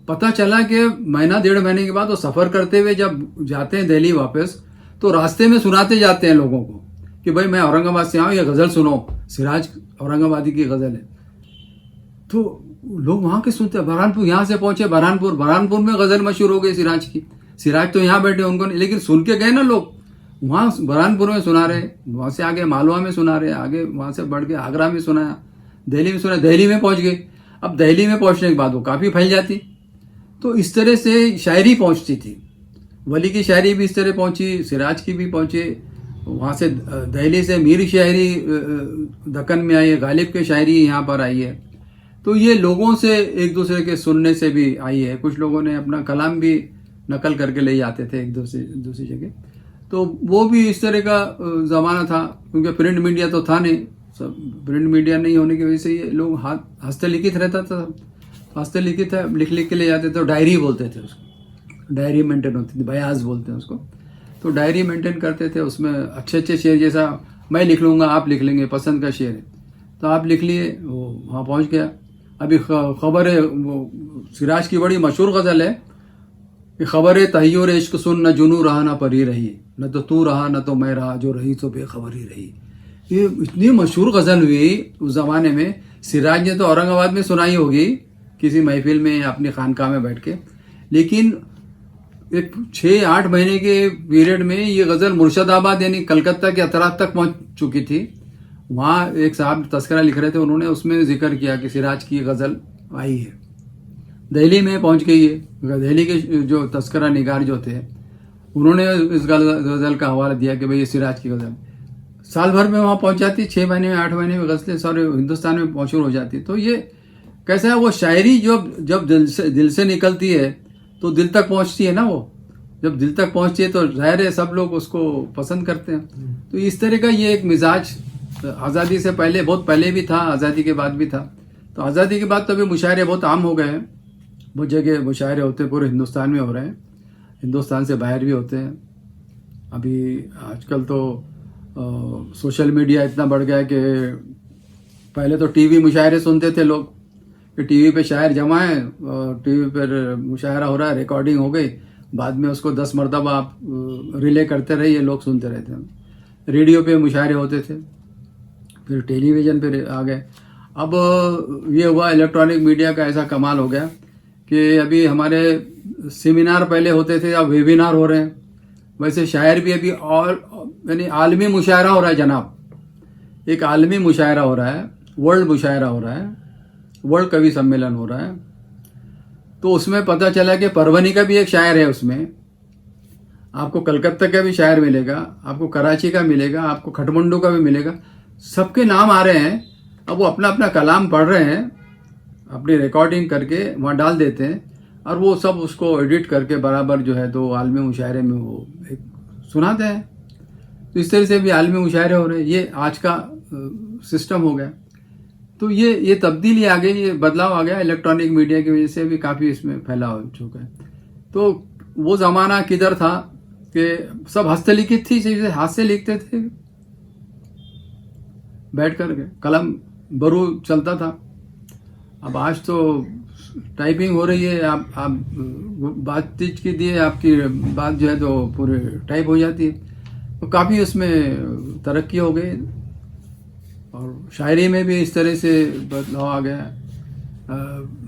पता चला कि महीना 1.5 महीने के बाद वो सफ़र करते हुए जब जाते हैं दिल्ली वापस, तो रास्ते में सुनाते जाते हैं लोगों को कि भाई मैं औरंगाबाद से आऊँ, ये गज़ल सुनो, सिराज औरंगाबादी की गज़ल है। तो लोग वहाँ के सुनते हैं। बरहानपुर, यहाँ से पहुंचे बरहानपुर में गज़ल मशहूर हो गई सिराज की। सिराज तो यहाँ बैठे उनको नहीं, लेकिन सुन के गए ना लोग, वहाँ बरहानपुर में सुना रहे, वहाँ से आगे मालवा में सुना रहे, आगे वहाँ से बढ़ के आगरा में सुनाया, दिल्ली में सुना, दिल्ली में पहुँच गए। अब दिल्ली में पहुँचने के बाद वो काफ़ी फैल जाती। तो इस तरह से शायरी पहुँचती थी। वली की शायरी भी इस तरह पहुँची, सिराज की भी पहुँची, वहाँ से दिल्ली से मीर शायरी दक्कन में आई है, गालिब की शायरी यहाँ पर आई है। तो ये लोगों से एक दूसरे के सुनने से भी आई है। कुछ लोगों ने अपना कलाम भी नकल करके ले जाते थे एक दूसरी जगह। तो वो भी इस तरह का ज़माना था, क्योंकि प्रिंट मीडिया तो था नहीं, सब प्रिंट मीडिया नहीं होने की वजह से ये लोग हस्तलिखित रहता था, हस्तलिखित है, लिख के ले जाते थे। डायरी बोलते थे उसको, डायरी मेंटेन होती थी, बयाज बोलते हैं उसको। तो डायरी मेंटेन करते थे, उसमें अच्छे अच्छे शेर, जैसा मैं लिख लूँगा आप लिख लेंगे, पसंद का शेर है तो आप लिख लिए, वो वहाँ पहुँच गया। अभी खबर है, वो सिराज की बड़ी मशहूर गज़ल है कि खबर है तहय्युर इश्क सुन, न जुनू रहा न परी रही, न तो तू रहा न तो मैं रहा, जो रही तो बेखबर ही रही। ये इतनी मशहूर गज़ल हुई उस ज़माने में। सिराज ने तो औरंगाबाद में सुनाई होगी किसी महफिल में या अपनी खानकाह में बैठ के, लेकिन एक 6-8 महीने के पीरियड में ये गज़ल मुर्शिदाबाद यानी कलकत्ता के अतराफ तक पहुँच चुकी थी। वहाँ एक साहब तस्करा लिख रहे थे, उन्होंने उसमें जिक्र किया कि सिराज की गज़ल आई है, दिल्ली में पहुँच गई है। दिल्ली के जो तस्करा निगार जो थे, उन्होंने इस गज़ल का हवाला दिया कि भाई ये सिराज की गज़ल। साल भर में वहाँ पहुँच जाती, 6 महीने में 8 महीने में गज़लें सारे हिंदुस्तान में मशहूर हो जाती। तो ये कैसा है, वो शायरी जब दिल से निकलती है तो दिल तक पहुँचती है ना। वो जब दिल तक पहुँचती है तो ज़ाहिर है सब लोग उसको पसंद करते हैं। तो इस तरह का ये एक मिजाज आज़ादी से पहले, बहुत पहले भी था, आज़ादी के बाद भी था। तो आज़ादी के बाद तो अभी मुशायरे बहुत आम हो गए हैं, बहुत जगह मुशायरे होते हैं, पूरे हिंदुस्तान में हो रहे हैं, हिंदुस्तान से बाहर भी होते हैं। अभी आजकल तो सोशल मीडिया इतना बढ़ गया है कि पहले तो टीवी मुशायरे सुनते थे लोग, कि टीवी पे शायर जमा है और टीवी पर मुशायरा हो रहा है, रिकॉर्डिंग हो गई, बाद में उसको 10 मरतबा आप रिले करते रहिए, लोग सुनते रहते हैं। रेडियो पे मुशायरे होते थे, फिर टेलीविज़न पे आ गए। अब ये हुआ इलेक्ट्रॉनिक मीडिया का ऐसा कमाल हो गया कि अभी हमारे सेमिनार पहले होते थे, अब वेबिनार हो रहे हैं। वैसे शायर भी अभी और यानी आलमी मुशायरा हो रहा है जनाब, एक आलमी मुशायरा हो रहा है, वर्ल्ड मुशायरा हो रहा है, वर्ल्ड कवि सम्मेलन हो रहा है। तो उसमें पता चला कि परवनी का भी एक शायर है, उसमें आपको कलकत्ता का भी शायर मिलेगा, आपको कराची का मिलेगा, आपको खटमंडू का भी मिलेगा, सबके नाम आ रहे हैं। अब वो अपना अपना कलाम पढ़ रहे हैं, अपनी रिकॉर्डिंग करके वहाँ डाल देते हैं, और वो सब उसको एडिट करके बराबर जो है तो आलमी मुशायरे में वो एक सुनाते हैं। तो इस तरह से भी आलमी मुशायरे हो रहे हैं। ये आज का सिस्टम हो गया। तो ये तब्दीली आ गई, ये बदलाव आ गया इलेक्ट्रॉनिक मीडिया की वजह से, भी काफ़ी इसमें फैलाव हो चुका है। तो वो ज़माना किधर था कि सब हस्तलिखित थी, चीज़ें हाथ से लिखते थे, बैठ कर के कलम बरू चलता था। अब आज तो टाइपिंग हो रही है, आप बातचीत की दिए आपकी बात जो है तो पूरे टाइप हो जाती है। तो काफ़ी उसमें तरक्की हो गई और शायरी में भी इस तरह से बदलाव आ गया।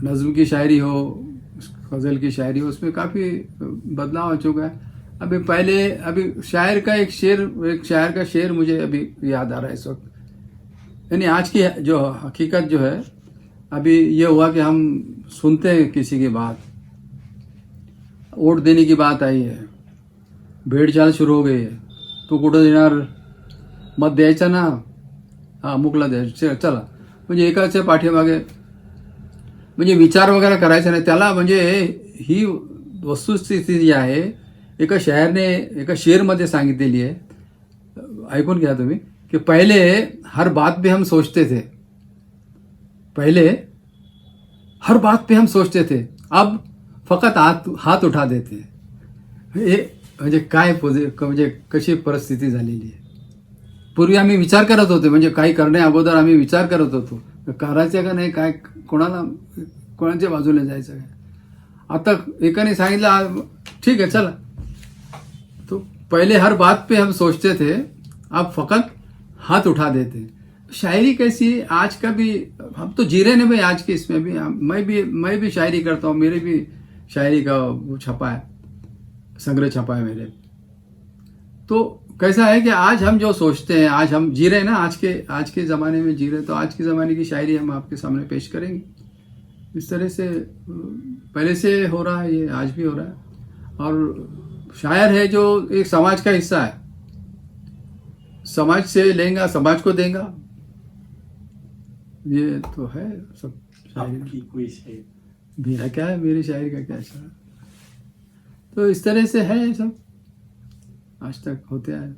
नज़्म की शायरी हो, गज़ल की शायरी हो, उसमें काफ़ी बदलाव हो चुका है। अभी शायर का शेर मुझे अभी याद आ रहा है इस वक्त। यानी आज की जो हकीकत जो है, अभी ये हुआ कि हम सुनते हैं किसी की बात, वोट देने की बात आई है, भेड़ चाल शुरू हो गई है, तू कुठं देणार, मत द्यायचं ना, हां मुकला द्यायचं, चला, म्हणजे एकाच्या पाठीमागे म्हणजे विचार वगैरे करायचा नाही त्याला। म्हणजे ही वस्तुस्थिती जी आहे एका शायरने एका शेरमध्ये सांगितलेली आहे, ऐकून घ्या तुम्ही, कि पहले हर बात पे हम सोचते थे, पहले हर बात पे हम सोचते थे, अब फकत हात उठा देते। हे म्हणजे काय म्हणजे कशी परिस्थिती झालेली आहे। पूर्वी आम्ही विचार करत होतो, म्हणजे काही करण्या अगोदर आम्ही विचार करत होतो करायचं का नाही, काय कोणाच्या बाजूला जायचं काय। आता एकाने सांगितलं ठीक है चला, तो पहले हर बात पे हम सोचते थे, अब फकत हाथ उठा देते। शायरी कैसी आज का भी हम तो जी रहे हैं भाई आज के इसमें भी। मैं भी शायरी करता हूँ, मेरे भी शायरी का वो छपा है, संग्रह छपा है मेरे। तो कैसा है कि आज हम जो सोचते हैं, आज हम जी रहे हैं ना, आज के ज़माने में जी रहे हैं, तो आज के ज़माने की शायरी हम आपके सामने पेश करेंगे। इस तरह से पहले से हो रहा है, ये आज भी हो रहा है। और शायर है जो एक समाज का हिस्सा है, समाज से लेगा समाज को देगा, ये तो है सब। आपकी कोई शायरी? मेरा क्या है, मेरी शायरी का क्या शायर। तो इस तरह से है सब, आज तक होते आए।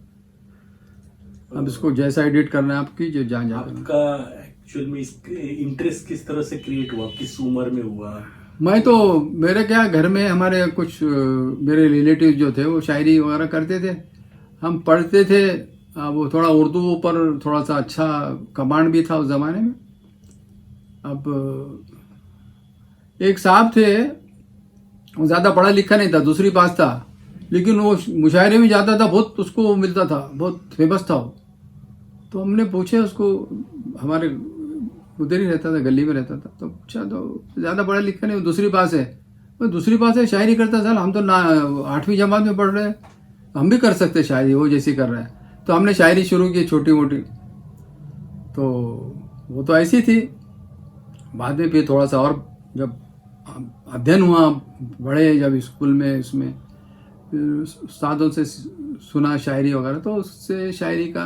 अब इसको जैसा एडिट करना है आपकी जो जान जाना। आपका एक्चुअल में इंटरेस्ट किस तरह से क्रिएट हुआ, किस उम्र में हुआ? मैं तो मेरे क्या घर में हमारे कुछ मेरे रिलेटिव जो थे वो शायरी वगैरह करते थे, हम पढ़ते थे। वो थोड़ा उर्दू पर थोड़ा सा अच्छा कमांड भी था उस ज़माने में। अब एक साहब थे, वो ज़्यादा पढ़ा लिखा नहीं था, दूसरी पास था, लेकिन वो मुशायरे में जाता था, बहुत उसको मिलता था, बहुत फेमस था वो। तो हमने पूछे उसको, हमारे उधर ही रहता था, गली में रहता था, तो पूछा तो ज़्यादा पढ़ा लिखा नहीं, दूसरी पास है। वो दूसरी पास है, शायरी करता था। हम तो ना 8वीं जमात में पढ़ रहे हैं, हम भी कर सकते शायरी, वो जैसी कर रहा है। तो हमने शायरी शुरू की छोटी मोटी, तो वो तो ऐसी थी। बाद में फिर थोड़ा सा और जब अध्ययन हुआ, बड़े जब स्कूल में इसमें उस्तादों से सुना शायरी वगैरह, तो उससे शायरी का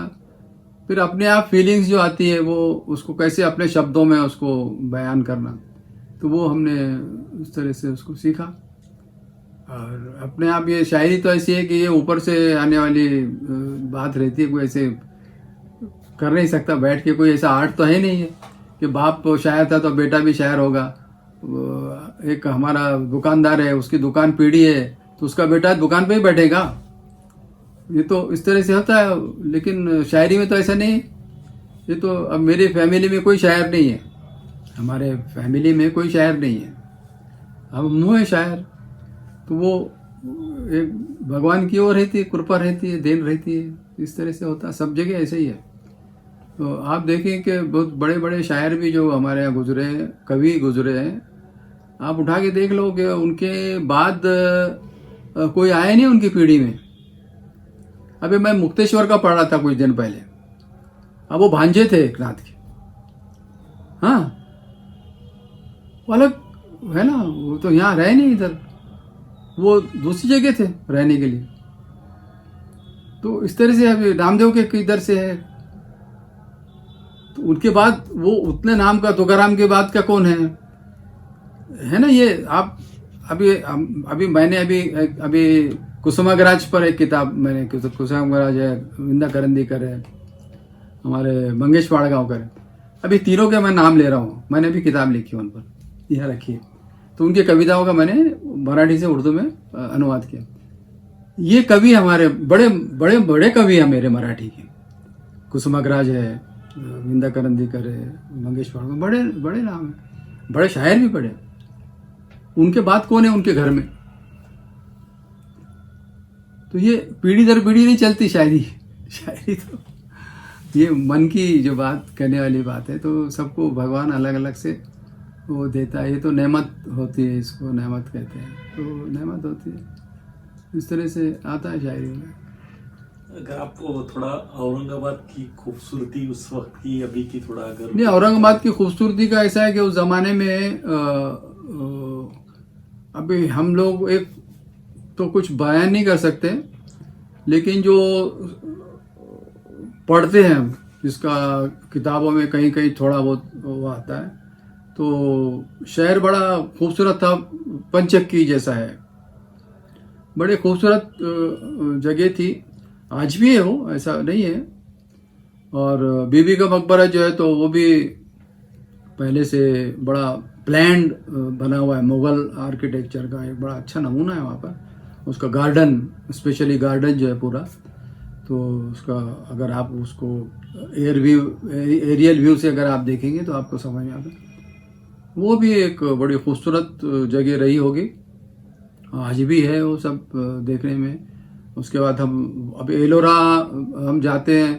फिर अपने आप फीलिंग्स जो आती है वो उसको कैसे अपने शब्दों में उसको बयान करना, तो वो हमने उस तरह से उसको सीखा। और अपने आप ये शायरी तो ऐसी है कि ये ऊपर से आने वाली बात रहती है, कोई ऐसे कर नहीं सकता बैठ के, कोई ऐसा आर्ट तो है नहीं है कि बाप शायर था तो बेटा भी शायर होगा। एक हमारा दुकानदार है, उसकी दुकान पीढ़ी है, तो उसका बेटा दुकान पे ही बैठेगा, ये तो इस तरह से होता है। लेकिन शायरी में तो ऐसा नहीं। ये तो अब मेरी फैमिली में कोई शायर नहीं है, हमारे फैमिली में कोई शायर नहीं है, अब मुँह है शायर। तो वो एक भगवान की ओर रहती है, कृपा रहती है, देन रहती है, इस तरह से होता है, सब जगह ऐसे ही है। तो आप देखें कि बहुत बड़े बड़े शायर भी जो हमारे यहाँ गुजरे हैं, कवि गुजरे हैं, आप उठा के देख लो कि उनके बाद कोई आया नहीं उनकी पीढ़ी में। अभी मैं मुक्तेश्वर का पढ़ रहा था कुछ दिन पहले, अब वो भांजे थे एक नाथ के, हाँ वो अलग है ना, वो तो यहाँ रहे नहीं, इधर वो दूसरी जगह थे रहने के लिए। तो इस तरह से अभी रामदेव के किधर से है, तो उनके बाद वो उतने नाम का तुकाराम के बाद का कौन है ना। ये आप अभी मैंने अभी कुसुमाग्रज पर एक किताब मैंने, कुसुमाग्रज है, विंदा करंदीकर है, हमारे मंगेश पाड़गांवकर है, अभी तीनों के मैं नाम ले रहा हूँ, मैंने भी किताब लिखी उन पर, यहाँ रखी है। तो उनकी कविताओं का मैंने मराठी से उर्दू में अनुवाद किया। ये कवि हमारे बड़े बड़े बड़े कवि हैं मेरे मराठी के, कुसुमाग्रज है, विंदा करंदीकर है, मंगेश पांडे, बड़े बड़े नाम हैं, बड़े शायर भी बड़े। उनके बाद कौन है उनके घर में? तो ये पीढ़ी दर पीढ़ी नहीं चलती शायरी। शायरी तो ये मन की जो बात करने वाली बात है, तो सबको भगवान अलग अलग से वो देता है। ये तो नेमत होती है, इसको नेमत कहते हैं, तो नेमत होती है, इस तरह से आता है शायरी में। अगर आपको थोड़ा औरंगाबाद की खूबसूरती उस वक्त की अभी की थोड़ा अगर नहीं, औरंगाबाद की खूबसूरती का ऐसा है कि उस ज़माने में अभी हम लोग एक तो कुछ बयान नहीं कर सकते, लेकिन जो पढ़ते हैं जिसका किताबों में कहीं कहीं थोड़ा बहुत वो आता है, तो शहर बड़ा खूबसूरत था, पंचक्की जैसा है, बड़े खूबसूरत जगह थी, आज भी है वो, ऐसा नहीं है। और बीबी का मकबरा जो है तो वो भी पहले से बड़ा प्लान्ड बना हुआ है, मुगल आर्किटेक्चर का एक बड़ा अच्छा नमूना है वहाँ पर। उसका गार्डन, स्पेशली गार्डन जो है पूरा, तो उसका अगर आप उसको एरियल व्यू से अगर आप देखेंगे तो आपको समझ में आता है। वो भी एक बड़ी खूबसूरत जगह रही होगी, आज भी है वो सब देखने में। उसके बाद हम अब एलोरा हम जाते हैं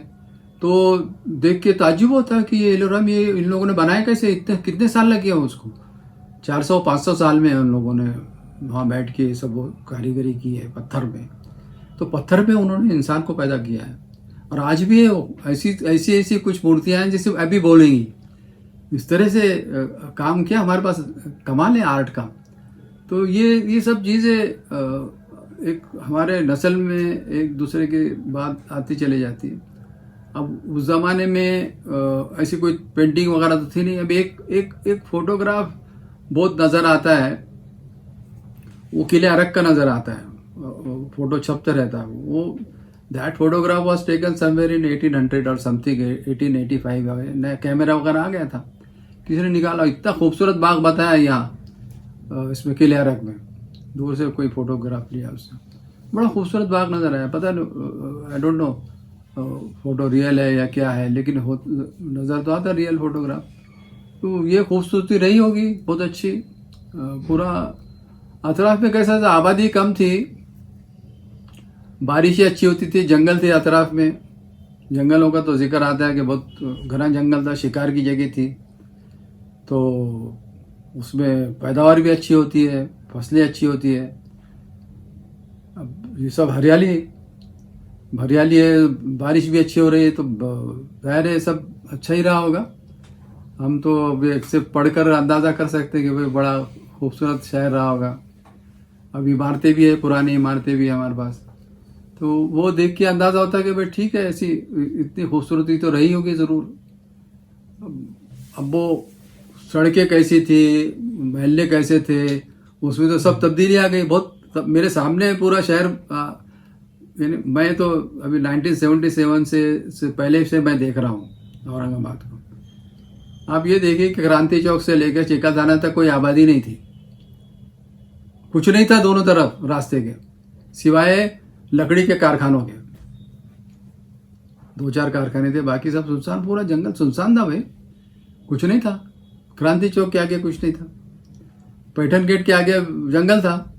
तो देख के ताज्जुब होता है कि ये एलोरा में ये इन लोगों ने बनाया कैसे, इतने कितने साल लगे हैं उसको, 400-500 साल में उन लोगों ने वहाँ बैठ के सब वो कारीगरी की है पत्थर में। तो पत्थर पे उन्होंने इंसान को पैदा किया है, और आज भी है वो। ऐसी ऐसी ऐसी कुछ मूर्तियाँ हैं जिसे अभी बोलेंगी, इस तरह से काम किया हमारे पास, कमाल है आर्ट का। तो ये सब चीज़ें एक हमारे नस्ल में एक दूसरे के बाद आती चली जाती है। अब उस ज़माने में ऐसी कोई पेंटिंग वगैरह तो थी नहीं। अब एक फोटोग्राफ बहुत नज़र आता है, वो किले अरग का नज़र आता है, फोटो छपते रहता है वो। That photograph was taken somewhere in 1800 और समथिंग, 1885 नया कैमरा वगैरह आ गया था, किसी ने निकाला, इतना खूबसूरत बाग बताया यहाँ इसमें किले अरग में, दूर से कोई फोटोग्राफ लिया उसने, बड़ा खूबसूरत बाग नज़र आया। पता नहीं, I don't know photo real है या क्या है, लेकिन नज़र तो आता रियल फोटोग्राफ। तो ये खूबसूरती रही होगी बहुत अच्छी। पूरा अतराफ में कैसा था, आबादी कम थी, बारिशें अच्छी होती थी, जंगल थे अतराफ में। जंगलों का तो जिक्र आता है कि बहुत घना जंगल था, शिकार की जगह थी, तो उसमें पैदावार भी अच्छी होती है, फसलें अच्छी होती है। अब ये सब हरियाली है, बारिश भी अच्छी हो रही है, तो जाहिर है सब अच्छा ही रहा होगा। हम तो अब सिर्फ पढ़कर अंदाज़ा कर सकते हैं कि भाई बड़ा खूबसूरत शहर रहा होगा। अब इमारतें भी है, पुरानी इमारतें भी है हमारे पास, तो वो देख के अंदाज़ा होता है कि भाई ठीक है, ऐसी इतनी खूबसूरती तो रही होगी ज़रूर। अब वो सड़कें कैसी थी, महल्ले कैसे थे, उसमें तो सब तब्दीली आ गई बहुत। मेरे सामने पूरा शहर, यानी मैं तो अभी 1977 से पहले से मैं देख रहा हूँ औरंगाबाद को। आप ये देखिए कि क्रांति चौक से लेकर चिकलठाना तक कोई आबादी नहीं थी, कुछ नहीं था दोनों तरफ रास्ते के, सिवाय लकड़ी के कारखानों के। 2-4 कारखाने थे, बाकी सब सुनसान, पूरा जंगल सुनसान था भाई, कुछ नहीं था। क्रांति चौक के आगे कुछ नहीं था, पैठन गेट के आगे जंगल था।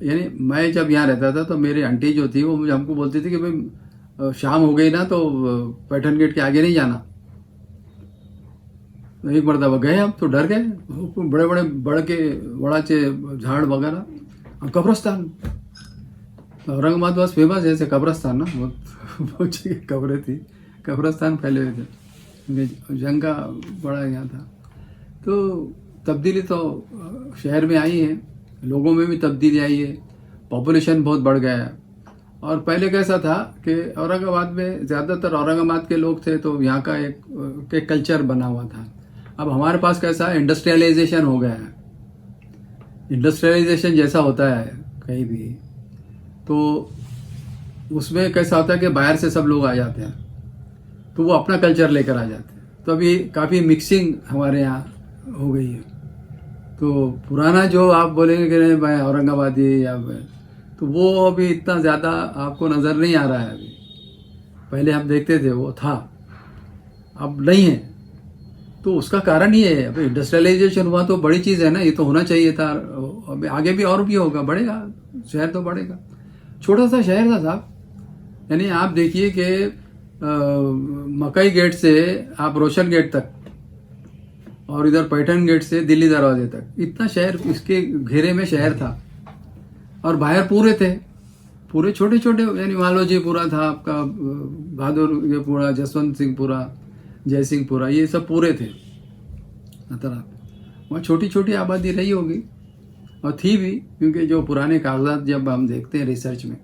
यानी मैं जब यहाँ रहता था तो मेरी आंटी जो थी वो हमको बोलती थी कि भाई शाम हो गई ना तो पैठन गेट के आगे नहीं जाना। तो एक मरतबा गए हम तो डर गए, बड़े बड़े बड़ा चे झाड़ वगैरह, और कब्रस्तान। औरंगाबाद बस फेमस है ऐसे कब्रस्तान ना, बहुत कब्रें थी, कब्रस्तान फैले हुए थे, जंग का बड़ा यहाँ था। तो तब्दीली तो शहर में आई है, लोगों में भी तब्दीली आई है, पॉपुलेशन बहुत बढ़ गया है। और पहले कैसा था कि औरंगाबाद में ज़्यादातर औरंगाबाद के लोग थे, तो यहाँ का एक कल्चर बना हुआ था। अब हमारे पास कैसा है, इंडस्ट्रियलाइजेशन हो गया है। इंडस्ट्रियलाइजेशन जैसा होता है कहीं भी, तो उसमें कैसा होता है कि बाहर से सब लोग आ जाते हैं, तो वो अपना कल्चर लेकर आ जाते हैं। तो अभी काफ़ी मिक्सिंग हमारे यहाँ हो गई है। तो पुराना जो आप बोलेंगे कि मैं औरंगाबादी या तो वो अभी इतना ज़्यादा आपको नज़र नहीं आ रहा है। अभी पहले हम देखते थे वो था, अब नहीं है। तो उसका कारण ये है, अब इंडस्ट्रियलाइजेशन हुआ तो बड़ी चीज़ है ना, ये तो होना चाहिए था। अब आगे भी और भी होगा, बढ़ेगा, शहर तो बढ़ेगा। छोटा सा शहर था साहब, यानी आप देखिए कि मकई गेट से आप रोशन गेट तक और इधर पैठन गेट से दिल्ली दरवाजे तक, इतना शहर, इसके घेरे में शहर था। और बाहर पूरे थे, पूरे छोटे छोटे, यानी मान लो जी पूरा था आपका, बहादुर ये पूरा, जसवंत सिंहपुरा, जय सिंहपुरा, ये सब पूरे थे। वहाँ छोटी छोटी आबादी रही होगी, और थी भी, क्योंकि जो पुराने कागजात जब हम देखते हैं रिसर्च में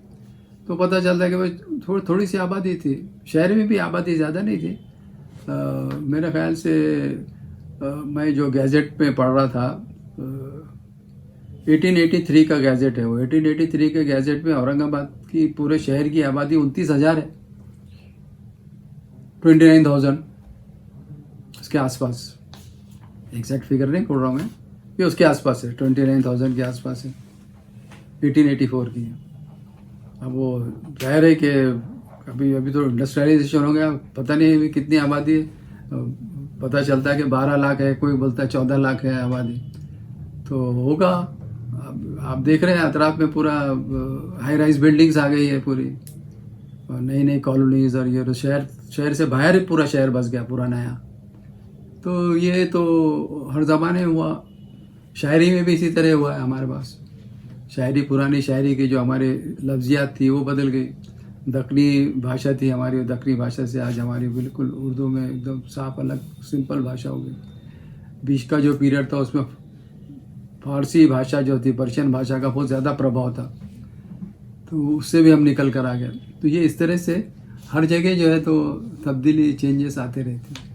तो पता चलता है कि भाई थोड़ी सी आबादी थी। शहर में भी आबादी ज़्यादा नहीं थी। मेरे ख्याल से मैं जो गैजेट में पढ़ रहा था, 1883 का गैजेट है वो, 1883 के गैजेट में औरंगाबाद की पूरे शहर की आबादी 29,000 है, 29,000 उसके आसपास, एग्जैक्ट फिगर नहीं बोल रहा हूँ मैं, ये उसके आसपास है, 29,000 के आसपास है, 1884 की है। अब वो जाहिर है कि अभी तो इंडस्ट्रियलाइजेशन हो गया, पता नहीं अभी कितनी आबादी है। पता चलता है कि 12 लाख है, कोई बोलता है 14 लाख है आबादी, तो होगा। अब आप देख रहे हैं अतराफ में पूरा हाई राइज बिल्डिंग्स आ गई है पूरी, और नई नई कॉलोनीज, और ये तो शहर से बाहर ही पूरा शहर बस गया पूरा नया। तो ये तो हर ज़माने हुआ, शायरी में भी इसी तरह हुआ है हमारे पास। शायरी, पुरानी शायरी की जो हमारे लफ्जियात थी वो बदल गई। दक्कनी भाषा थी हमारी, दक्कनी भाषा से आज हमारी बिल्कुल उर्दू में एकदम साफ अलग सिंपल भाषा हो गई। बीच का जो पीरियड था उसमें फारसी भाषा जो थी, पर्शियन भाषा का बहुत ज़्यादा प्रभाव था, तो उससे भी हम निकल कर आ गए। तो ये इस तरह से हर जगह जो है तो तब्दीली, चेंजेस आते रहते हैं।